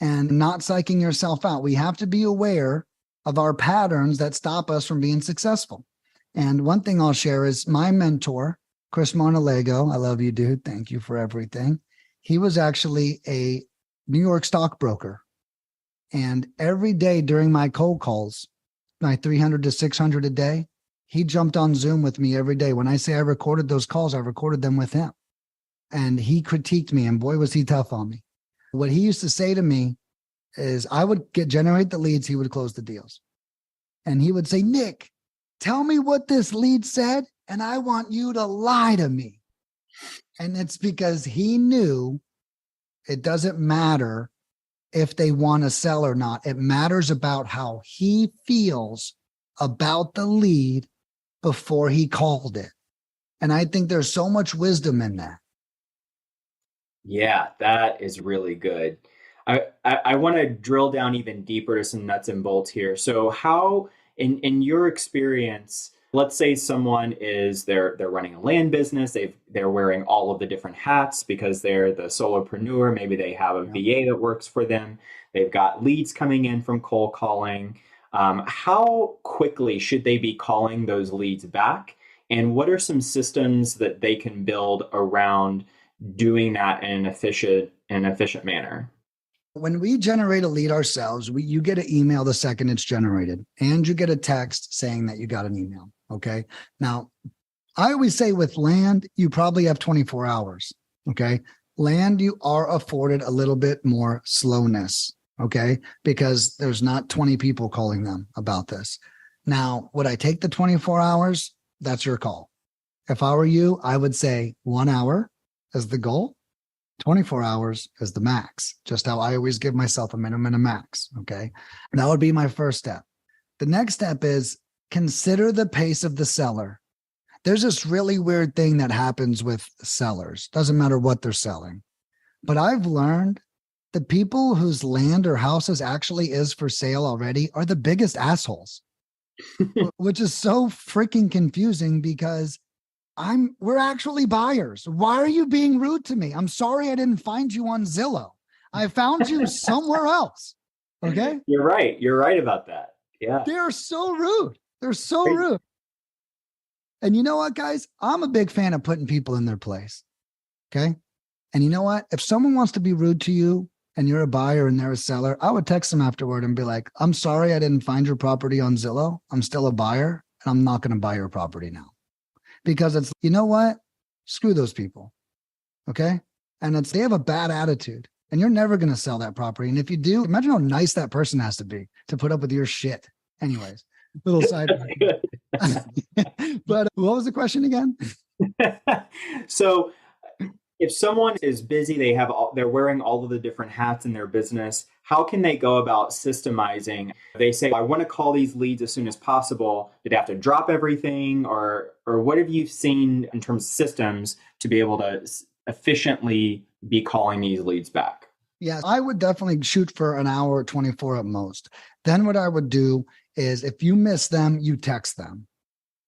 and not psyching yourself out. We have to be aware of our patterns that stop us from being successful. And one thing I'll share is my mentor, Chris Marnalego. I love you, dude. Thank you for everything. He was actually a New York stockbroker. And every day during my cold calls, my 300 to 600 a day, he jumped on Zoom with me every day. When I say I recorded those calls, I recorded them with him. And he critiqued me, and boy, was he tough on me. What he used to say to me is I would generate the leads, he would close the deals. And he would say, Nick, tell me what this lead said, and I want you to lie to me. And it's because he knew it doesn't matter if they want to sell or not. It matters about how he feels about the lead before he called it. And I think there's so much wisdom in that. Yeah, that is really good. I want to drill down even deeper to some nuts and bolts here. So how, in your experience, let's say someone they're running a land business, they're wearing all of the different hats because they're the solopreneur, maybe they have a VA that works for them, they've got leads coming in from cold calling. How quickly should they be calling those leads back? And what are some systems that they can build around doing that in an efficient manner? When we generate a lead ourselves, you get an email the second it's generated, and you get a text saying that you got an email. Okay. Now, I always say with land, you probably have 24 hours. Okay. Land, you are afforded a little bit more slowness. Okay. Because there's not 20 people calling them about this. Now, would I take the 24 hours? That's your call. If I were you, I would say 1 hour as the goal, 24 hours as the max, just how I always give myself a minimum and a max. Okay. And that would be my first step. The next step is consider the pace of the seller. There's this really weird thing that happens with sellers. Doesn't matter what they're selling. But I've learned the people whose land or houses actually is for sale already are the biggest assholes, which is so freaking confusing because we're actually buyers. Why are you being rude to me? I'm sorry I didn't find you on Zillow. I found you somewhere else. Okay. You're right. You're right about that. Yeah. They're so rude. They're so rude. And you know what, guys? I'm a big fan of putting people in their place. Okay. And you know what? If someone wants to be rude to you and you're a buyer and they're a seller, I would text them afterward and be like, I'm sorry I didn't find your property on Zillow. I'm still a buyer and I'm not going to buy your property now. Because it's, you know what? Screw those people. Okay. And they have a bad attitude and you're never going to sell that property. And if you do, imagine how nice that person has to be to put up with your shit. Anyways, little side. But what was the question again? So if someone is busy, they're wearing all of the different hats in their business, how can they go about systemizing? They say, I want to call these leads as soon as possible. Do they have to drop everything? Or what have you seen in terms of systems to be able to efficiently be calling these leads back? Yeah, I would definitely shoot for an hour or 24 at most. Then what I would do is if you miss them, you text them.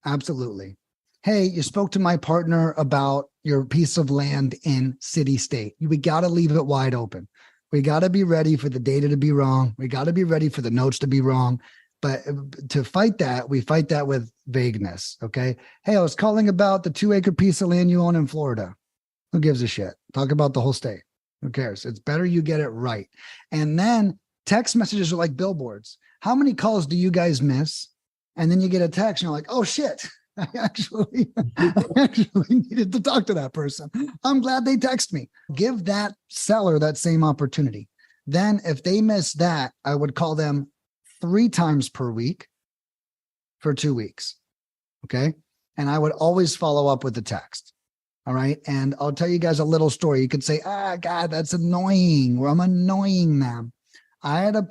Absolutely. Hey, you spoke to my partner about your piece of land in city state. We got to leave it wide open. We got to be ready for the data to be wrong. We got to be ready for the notes to be wrong. But to fight that, we fight that with vagueness. Okay. Hey, I was calling about the 2-acre piece of land you own in Florida. Who gives a shit? Talk about the whole state. Who cares? It's better you get it right. And then text messages are like billboards. How many calls do you guys miss? And then you get a text and you're like, oh shit, I actually needed to talk to that person. I'm glad they text me. Give that seller that same opportunity. Then if they miss that, I would call them 3 times per week for 2 weeks. Okay. And I would always follow up with a text. All right. And I'll tell you guys a little story. You could say, God, that's annoying, or I'm annoying them. I had a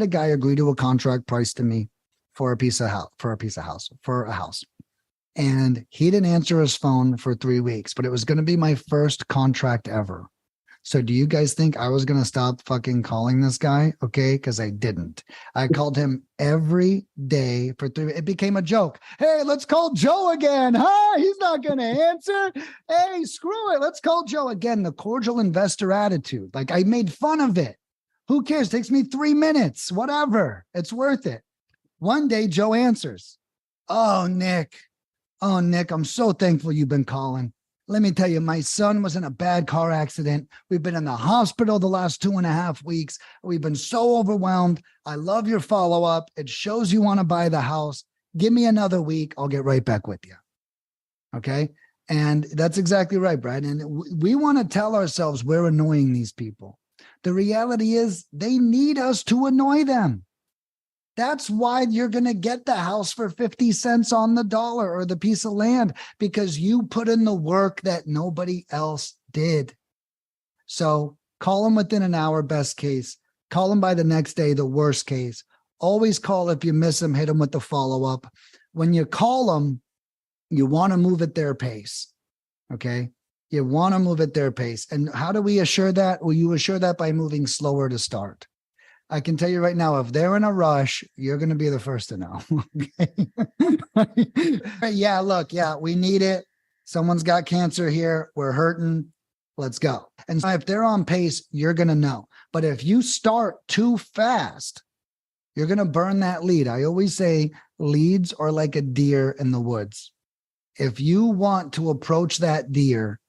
guy agree to a contract price to me for a house. And he didn't answer his phone for 3 weeks, but it was going to be my first contract ever. So do you guys think I was going to stop fucking calling this guy? Okay. Cause I didn't. I called him every day for 3 weeks. It became a joke. Hey, let's call Joe again. Huh? He's not going to answer. Hey, screw it. Let's call Joe again. The cordial investor attitude. Like, I made fun of it. Who cares? It takes me 3 minutes, whatever. It's worth it. One day Joe answers. Oh, Nick, I'm so thankful you've been calling. Let me tell you, my son was in a bad car accident. We've been in the hospital the last 2.5 weeks. We've been so overwhelmed. I love your follow-up. It shows you want to buy the house. Give me another week. I'll get right back with you. Okay. And that's exactly right, Brad. And we want to tell ourselves we're annoying these people. The reality is they need us to annoy them. That's why you're going to get the house for 50 cents on the dollar or the piece of land, because you put in the work that nobody else did. So call them within an hour, best case. Call them by the next day, the worst case. Always call if you miss them, hit them with the follow-up. When you call them, you want to move at their pace. Okay. You want to move at their pace. And how do we assure that? Well, you assure that by moving slower to start. I can tell you right now, if they're in a rush, you're going to be the first to know. Yeah, look, we need it. Someone's got cancer here. We're hurting. Let's go. And so if they're on pace, you're going to know. But if you start too fast, you're going to burn that lead. I always say leads are like a deer in the woods. If you want to approach that deer,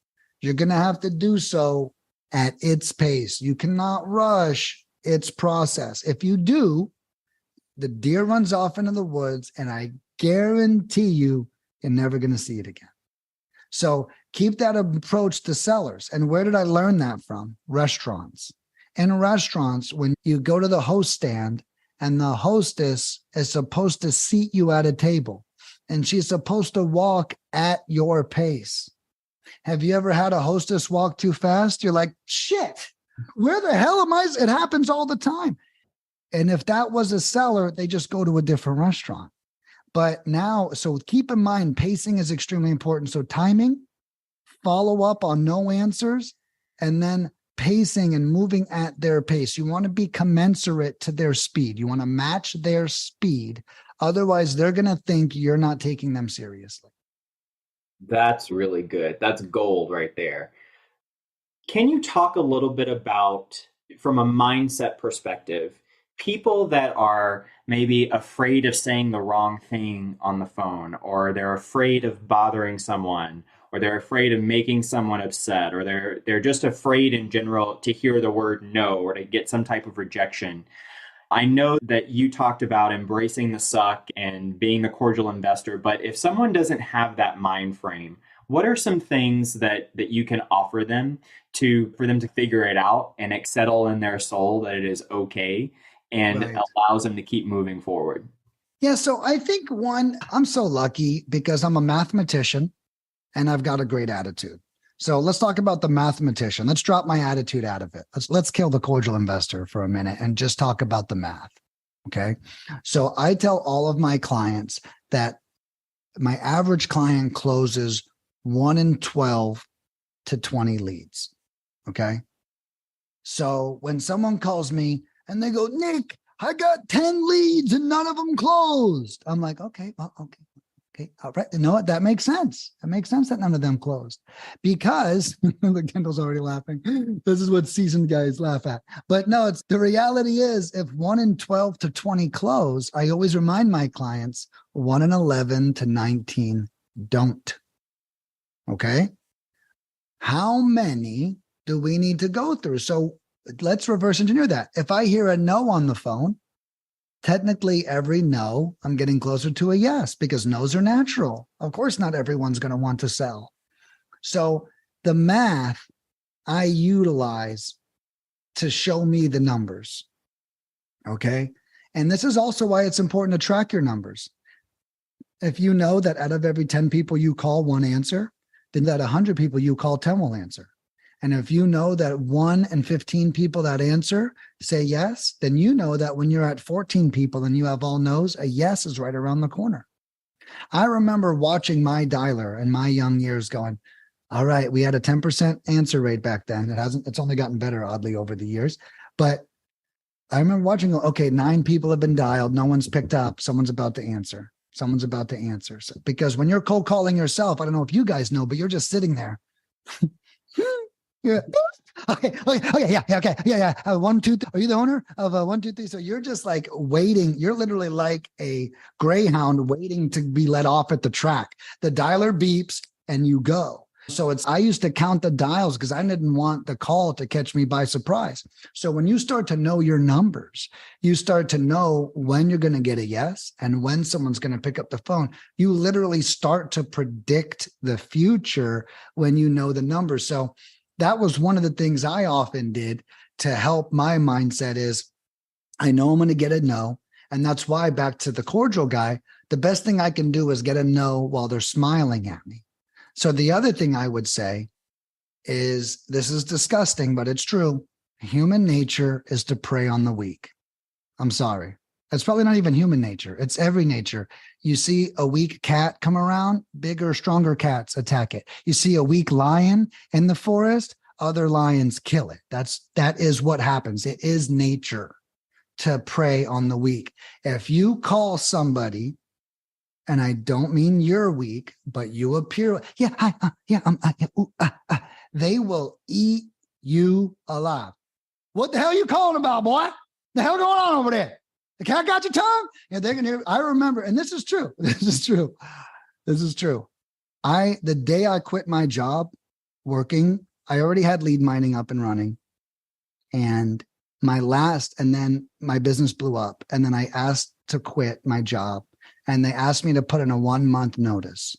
you're going to have to do so at its pace. You cannot rush its process. If you do, the deer runs off into the woods, and I guarantee you're never going to see it again. So keep that approach to sellers. And where did I learn that from? Restaurants. In restaurants, when you go to the host stand and the hostess is supposed to seat you at a table, and she's supposed to walk at your pace. Have you ever had a hostess walk too fast? You're like, shit. Where the hell am I? It happens all the time. And if that was a seller, they just go to a different restaurant. But now, so keep in mind, pacing is extremely important. So timing, follow up on no answers, and then pacing and moving at their pace. You want to be commensurate to their speed. You want to match their speed. Otherwise, they're going to think you're not taking them seriously. That's really good. That's gold right there. Can you talk a little bit about, from a mindset perspective, people that are maybe afraid of saying the wrong thing on the phone, or they're afraid of bothering someone, or they're afraid of making someone upset, or they're just afraid in general to hear the word no, or to get some type of rejection? I know that you talked about embracing the suck and being the cordial investor, but if someone doesn't have that mind frame, what are some things that you can offer them for them to figure it out and settle in their soul that it is okay, and allows them to keep moving forward? Yeah. So I think one, I'm so lucky because I'm a mathematician and I've got a great attitude. So let's talk about the mathematician. Let's drop my attitude out of it. Let's kill the cordial investor for a minute and just talk about the math. Okay. So I tell all of my clients that my average client closes 1 in 12 to 20 leads. Okay. So when someone calls me and they go, Nick, I got 10 leads and none of them closed. I'm like, okay, well, okay. Okay. All right. You know what? That makes sense. That makes sense that none of them closed because the Kendall's already laughing. This is what seasoned guys laugh at. But no, it's the reality is if 1 in 12 to 20 close, I always remind my clients 1 in 11 to 19 don't. Okay. How many do we need to go through? So let's reverse engineer that. If I hear a no on the phone, technically every no, I'm getting closer to a yes because no's are natural. Of course, not everyone's going to want to sell. So the math I utilize to show me the numbers. Okay. And this is also why it's important to track your numbers. If you know that out of every 10 people you call, one answer, then that 100 people you call, 10 will answer. And if you know that 1 in 15 people that answer say yes, then you know that when you're at 14 people and you have all no's, a yes is right around the corner. I remember watching my dialer in my young years going, all right, we had a 10% answer rate back then. It's only gotten better, oddly, over the years. But I remember watching, okay, 9 people have been dialed. No one's picked up. Someone's about to answer. Someone's about to answer. So, because when you're cold calling yourself, I don't know if you guys know, but you're just sitting there. Yeah. Okay. Yeah. 1, 2. Are you the owner of 1, 2, 3? So you're just like waiting. You're literally like a greyhound waiting to be let off at the track. The dialer beeps and you go. So I used to count the dials because I didn't want the call to catch me by surprise. So when you start to know your numbers, you start to know when you're going to get a yes and when someone's going to pick up the phone. You literally start to predict the future when you know the numbers. So that was one of the things I often did to help my mindset is I know I'm going to get a no. And that's why, back to the cordial guy, the best thing I can do is get a no while they're smiling at me. So the other thing I would say is, this is disgusting, but it's true. Human nature is to prey on the weak. I'm sorry. It's probably not even human nature. It's every nature. You see a weak cat come around, bigger, stronger cats attack it. You see a weak lion in the forest, other lions kill it. That is what happens. It is nature to prey on the weak. If you call somebody, and I don't mean you're weak, but you appear, they will eat you alive. What the hell are you calling about, boy? The hell going on over there? The cat got your tongue? Yeah, they can hear. I remember, and this is true. This is true. The day I quit my job working, I already had lead mining up and running. And then my business blew up. And then I asked to quit my job. And they asked me to put in a 1-month notice.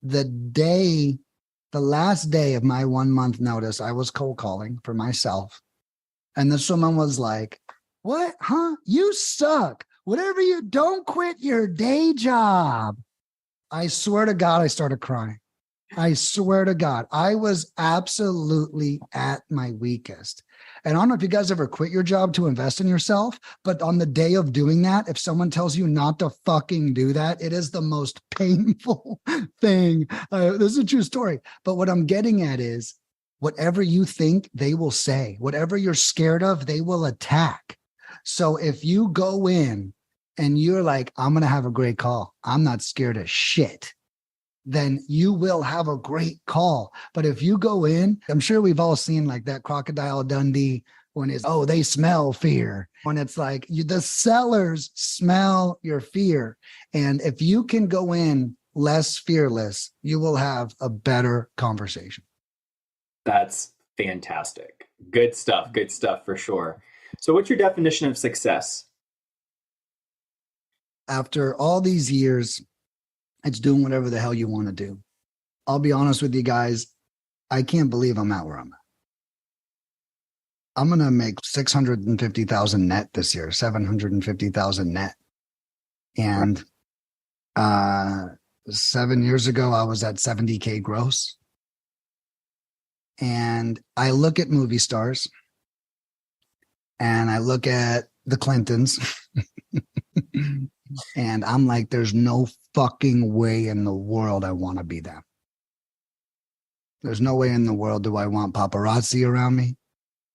The last day of my 1-month notice, I was cold calling for myself. And this woman was like, what? Huh? You suck. Whatever you don't quit your day job. I swear to God, I started crying. I swear to God, I was absolutely at my weakest. And I don't know if you guys ever quit your job to invest in yourself, but on the day of doing that, if someone tells you not to fucking do that, it is the most painful thing. This is a true story. But what I'm getting at is whatever you think, they will say. Whatever you're scared of, they will attack. So if you go in and you're like, I'm going to have a great call, I'm not scared of shit, then you will have a great call. But if you go in, I'm sure we've all seen like that Crocodile Dundee when it's, oh, they smell fear. When it's like the sellers smell your fear. And if you can go in less fearless, you will have a better conversation. That's fantastic. Good stuff for sure. So what's your definition of success? After all these years, it's doing whatever the hell you want to do. I'll be honest with you guys. I can't believe I'm at where I'm at. I'm going to make 650,000 net this year, 750,000 net. And 7 years ago, I was at 70K gross. And I look at movie stars and I look at the Clintons and I'm like, there's no fucking way in the world I want to be them. There's no way in the world do I want paparazzi around me.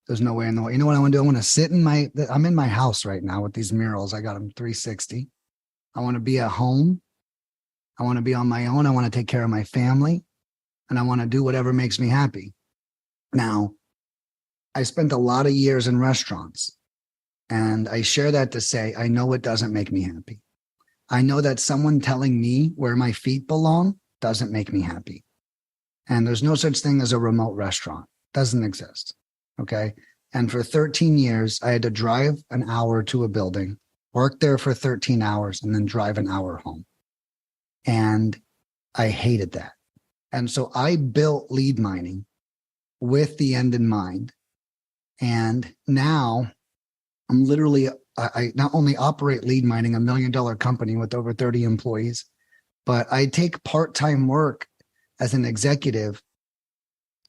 There's no way in the world. You know what I want to do? I want to sit I'm in my house right now with these murals. I got them 360. I want to be at home I want to be on my own. I want to take care of my family, and I want to do whatever makes me happy. Now, I spent a lot of years in restaurants, and I share that to say, I know it doesn't make me happy. I know that someone telling me where my feet belong doesn't make me happy. And there's no such thing as a remote restaurant. Doesn't exist. Okay. And for 13 years, I had to drive an hour to a building, work there for 13 hours, and then drive an hour home. And I hated that. And so I built lead mining with the end in mind. And now I'm literally, I not only operate lead mining, $1 million company with over 30 employees, but I take part-time work as an executive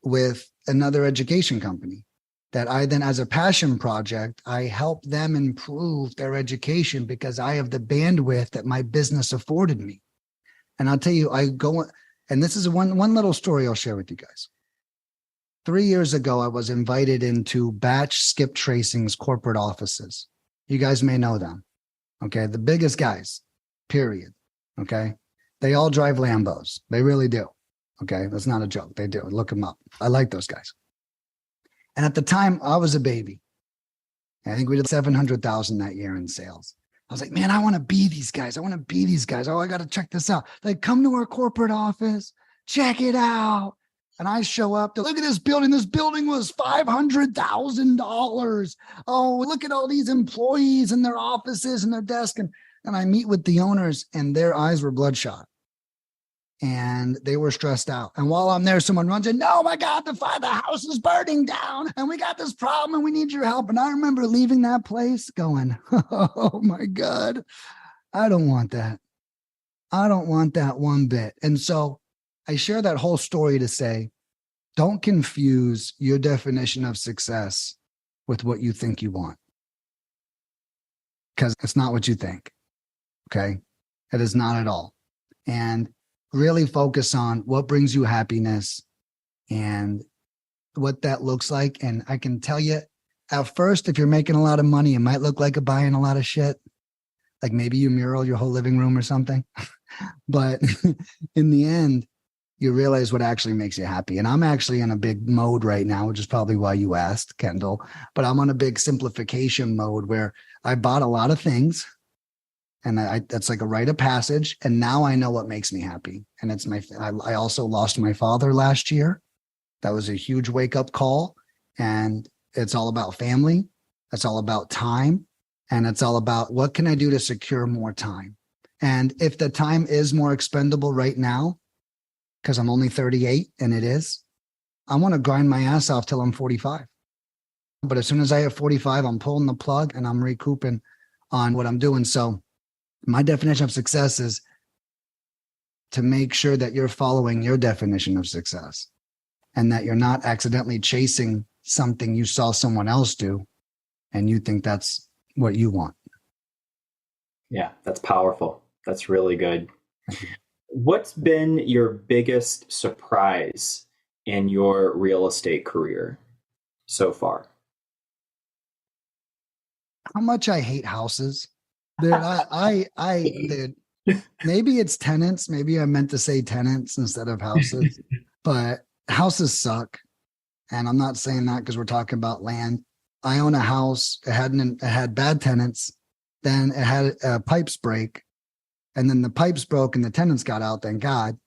with another education company that I then, as a passion project, I help them improve their education because I have the bandwidth that my business afforded me. And I'll tell you, I go, and this is one little story I'll share with you guys. 3 years ago, I was invited into Batch Skip Tracing's corporate offices. You guys may know them. Okay. The biggest guys, period. Okay. They all drive Lambos. They really do. Okay. That's not a joke. They do. Look them up. I like those guys. And at the time, I was a baby. I think we did 700,000 that year in sales. I was like, man, I want to be these guys. I want to be these guys. Oh, I got to check this out. Like, come to our corporate office, check it out. And I show up to look at this building. This building was $500,000. Oh, look at all these employees and their offices and their desk. And I meet with the owners, and their eyes were bloodshot. And they were stressed out. And while I'm there, someone runs in, oh my God, the house is burning down and we got this problem and we need your help. And I remember leaving that place going, oh my God, I don't want that. I don't want that one bit. And so I share that whole story to say, don't confuse your definition of success with what you think you want. Because it's not what you think. Okay. It is not at all. And really focus on what brings you happiness and what that looks like. And I can tell you, at first, if you're making a lot of money, it might look like buying a lot of shit. Like maybe you mural your whole living room or something. But in the end, you realize what actually makes you happy. And I'm actually in a big mode right now, which is probably why you asked, Kendall. But I'm on a big simplification mode where I bought a lot of things. And that's like a rite of passage. And now I know what makes me happy. And it's I also lost my father last year. That was a huge wake up call. And it's all about family. It's all about time. And it's all about what can I do to secure more time? And if the time is more expendable right now, because I'm only 38 and it is, I want to grind my ass off till I'm 45. But as soon as I hit 45, I'm pulling the plug and I'm recouping on what I'm doing. So my definition of success is to make sure that you're following your definition of success and that you're not accidentally chasing something you saw someone else do and you think that's what you want. Yeah, that's powerful. That's really good. What's been your biggest surprise in your real estate career so far? How much I hate houses. Dude, dude, maybe it's tenants. Maybe I meant to say tenants instead of houses, but houses suck. And I'm not saying that because we're talking about land. I own a house. It had bad tenants. Then it had pipes break. And then the pipes broke and the tenants got out, thank God.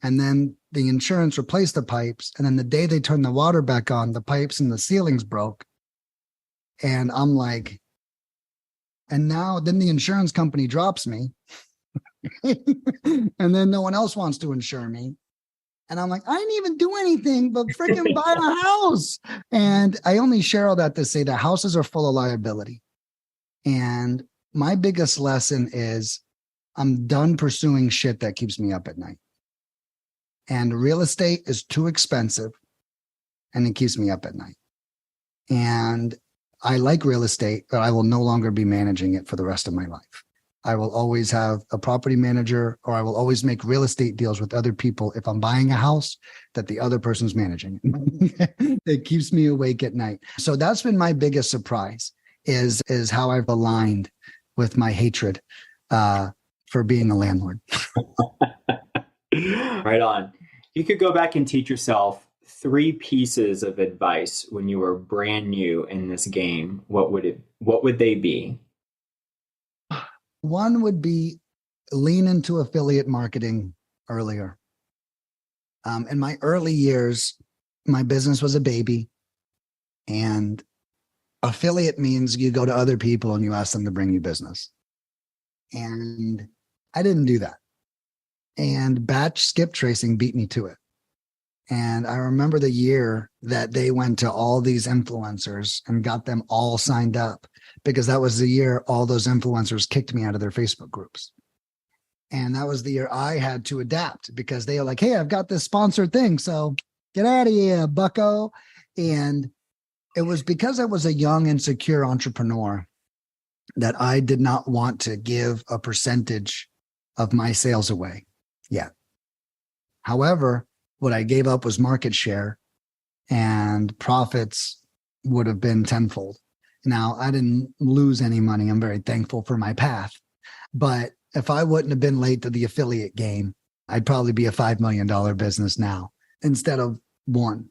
And then the insurance replaced the pipes. And then the day they turned the water back on, the pipes and the ceilings broke. And I'm like, and now then the insurance company drops me. And then no one else wants to insure me. And I'm like, I didn't even do anything but freaking buy a house. And I only share all that to say that houses are full of liability. And my biggest lesson is I'm done pursuing shit that keeps me up at night. And real estate is too expensive and it keeps me up at night. And I like real estate, but I will no longer be managing it for the rest of my life. I will always have a property manager, or I will always make real estate deals with other people if I'm buying a house that the other person's managing. It keeps me awake at night. So that's been my biggest surprise is how I've aligned with my hatred for for being a landlord. Right on. You could go back and teach yourself 3 pieces of advice when you were brand new in this game. What would they be? One would be lean into affiliate marketing earlier. In my early years, my business was a baby, and affiliate means you go to other people and you ask them to bring you business. And I didn't do that. And batch skip tracing beat me to it. And I remember the year that they went to all these influencers and got them all signed up, because that was the year all those influencers kicked me out of their Facebook groups. And that was the year I had to adapt, because they were like, hey, I've got this sponsored thing, so get out of here, bucko. And it was because I was a young, insecure entrepreneur that I did not want to give a percentage of my sales away yet. However, what I gave up was market share, and profits would have been tenfold. Now, I didn't lose any money. I'm very thankful for my path. But if I wouldn't have been late to the affiliate game, I'd probably be a $5 million business now instead of 1.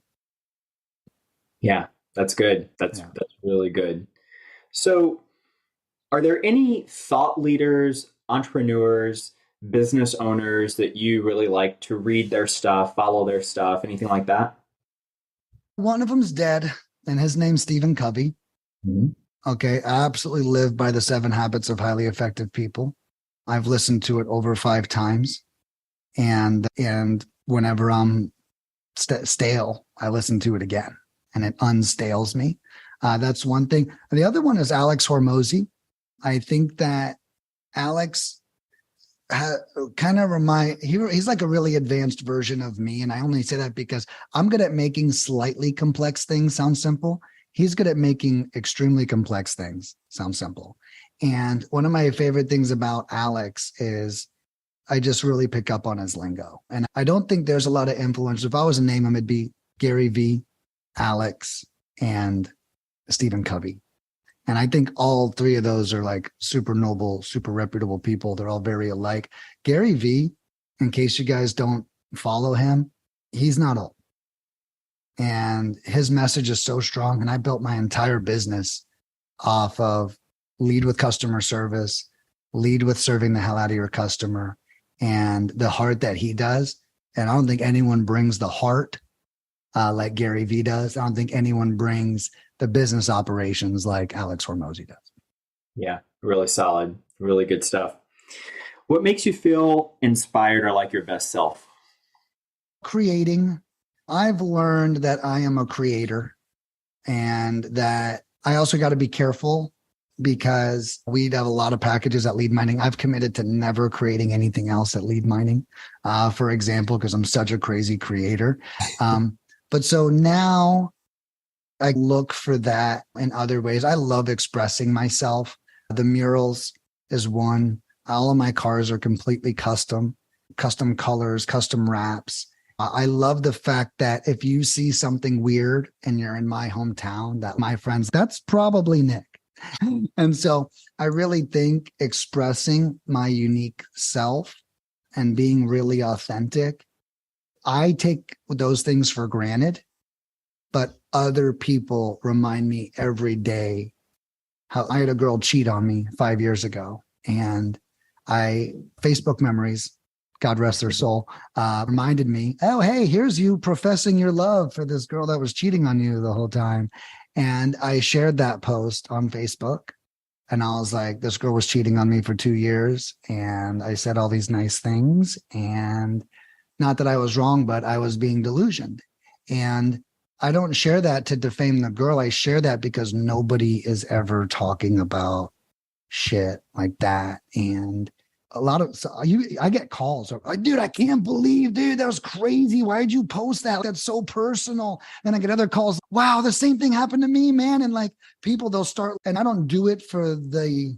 Yeah, that's good. That's really good. So, are there any thought leaders, entrepreneurs, business owners that you really like to read their stuff, follow their stuff, anything like that? One of them's dead, and his name's Stephen Covey. Mm-hmm. Okay, I absolutely live by the 7 Habits of Highly Effective People. I've listened to it over 5 times, and whenever I'm stale, I listen to it again, and it unstales me. That's one thing. The other one is Alex Hormozy. I think that Alex kind of he's like a really advanced version of me. And I only say that because I'm good at making slightly complex things sound simple. He's good at making extremely complex things sound simple. And one of my favorite things about Alex is I just really pick up on his lingo. And I don't think there's a lot of influencers. If I was to name him, it'd be Gary Vee, Alex, and Stephen Covey. And I think all 3 of those are like super noble, super reputable people. They're all very alike. Gary Vee, in case you guys don't follow him, he's not old. And his message is so strong. And I built my entire business off of lead with customer service, lead with serving the hell out of your customer, and the heart that he does. And I don't think anyone brings the heart like Gary Vee does. I don't think anyone brings the business operations like Alex Hormozy does. Yeah, really solid, really good stuff. What makes you feel inspired or like your best self? Creating. I've learned that I am a creator, and that I also got to be careful, because we have a lot of packages at Lead Mining. I've committed to never creating anything else at Lead Mining, for example, because I'm such a crazy creator. But so now I look for that in other ways. I love expressing myself. The murals is one. All of my cars are completely custom colors, custom wraps. I love the fact that if you see something weird and you're in my hometown, that my friends, that's probably Nick. And so I really think expressing my unique self and being really authentic, I take those things for granted, but other people remind me every day how I had a girl cheat on me 5 years ago, and Facebook memories, God rest their soul, reminded me, oh, hey, here's you professing your love for this girl that was cheating on you the whole time. And I shared that post on Facebook, and I was like, this girl was cheating on me for 2 years. And I said all these nice things, and not that I was wrong, but I was being delusioned. And I don't share that to defame the girl. I share that because nobody is ever talking about shit like that. And I get calls of, dude, I can't believe, dude, that was crazy. Why'd you post that? That's so personal. And I get other calls. Wow, the same thing happened to me, man. And like people, they'll start, and I don't do it for the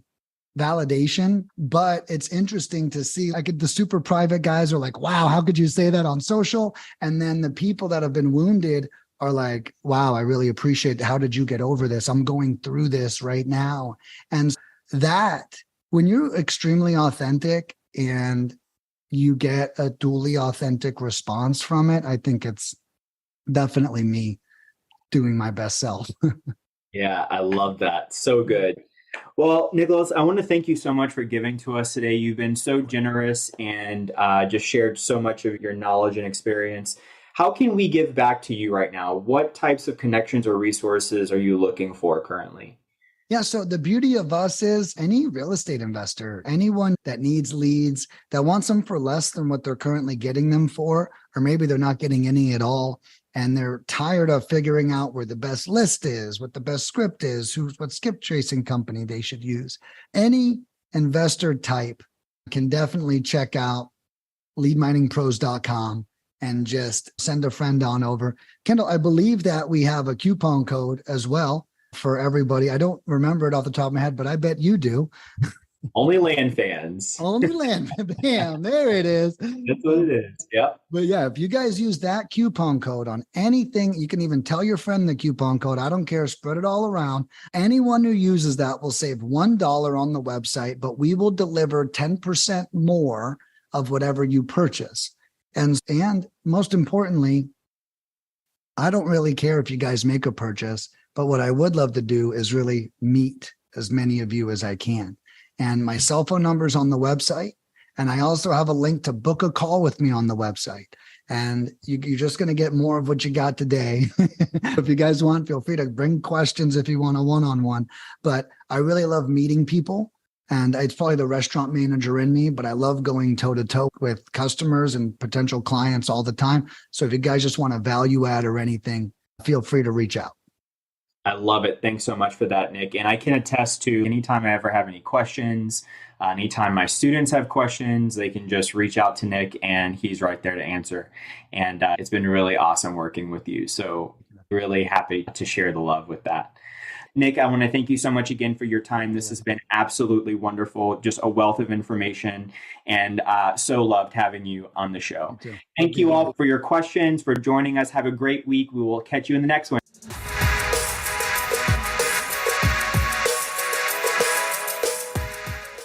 validation, but it's interesting to see, like the super private guys are like, wow, how could you say that on social? And then the people that have been wounded are like, wow, I really appreciate it. How did you get over this? I'm going through this right now. And that, when you're extremely authentic, and you get a duly authentic response from it, I think it's definitely me doing my best self. Yeah, I love that. So good. Well, Nicholas, I want to thank you so much for giving to us today. You've been so generous and just shared so much of your knowledge and experience. How can we give back to you right now? What types of connections or resources are you looking for currently? Yeah. So the beauty of us is any real estate investor, anyone that needs leads, that wants them for less than what they're currently getting them for, or maybe they're not getting any at all. And they're tired of figuring out where the best list is, what the best script is, what skip tracing company they should use. Any investor type can definitely check out leadminingpros.com and just send a friend on over. Kendall, I believe that we have a coupon code as well for everybody. I don't remember it off the top of my head, but I bet you do. OnlyLandFans. OnlyLand. Bam, there it is. That's what it is. Yep. But yeah, if you guys use that coupon code on anything, you can even tell your friend the coupon code. I don't care. Spread it all around. Anyone who uses that will save $1 on the website, but we will deliver 10% more of whatever you purchase. And most importantly, I don't really care if you guys make a purchase, but what I would love to do is really meet as many of you as I can. And my cell phone number is on the website. And I also have a link to book a call with me on the website. And you're just going to get more of what you got today. If you guys want, feel free to bring questions if you want a one-on-one. But I really love meeting people. And it's probably the restaurant manager in me, but I love going toe-to-toe with customers and potential clients all the time. So if you guys just want a value add or anything, feel free to reach out. I love it. Thanks so much for that, Nick. And I can attest to anytime I ever have any questions, anytime my students have questions, they can just reach out to Nick and he's right there to answer. And it's been really awesome working with you. So really happy to share the love with that. Nick, I want to thank you so much again for your time. This has been absolutely wonderful, just a wealth of information, and so loved having you on the show. Thank you all for your questions, for joining us. Have a great week. We will catch you in the next one.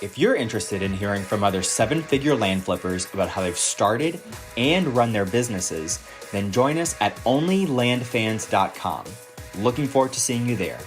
If you're interested in hearing from other seven-figure land flippers about how they've started and run their businesses, then join us at OnlyLandFans.com. Looking forward to seeing you there.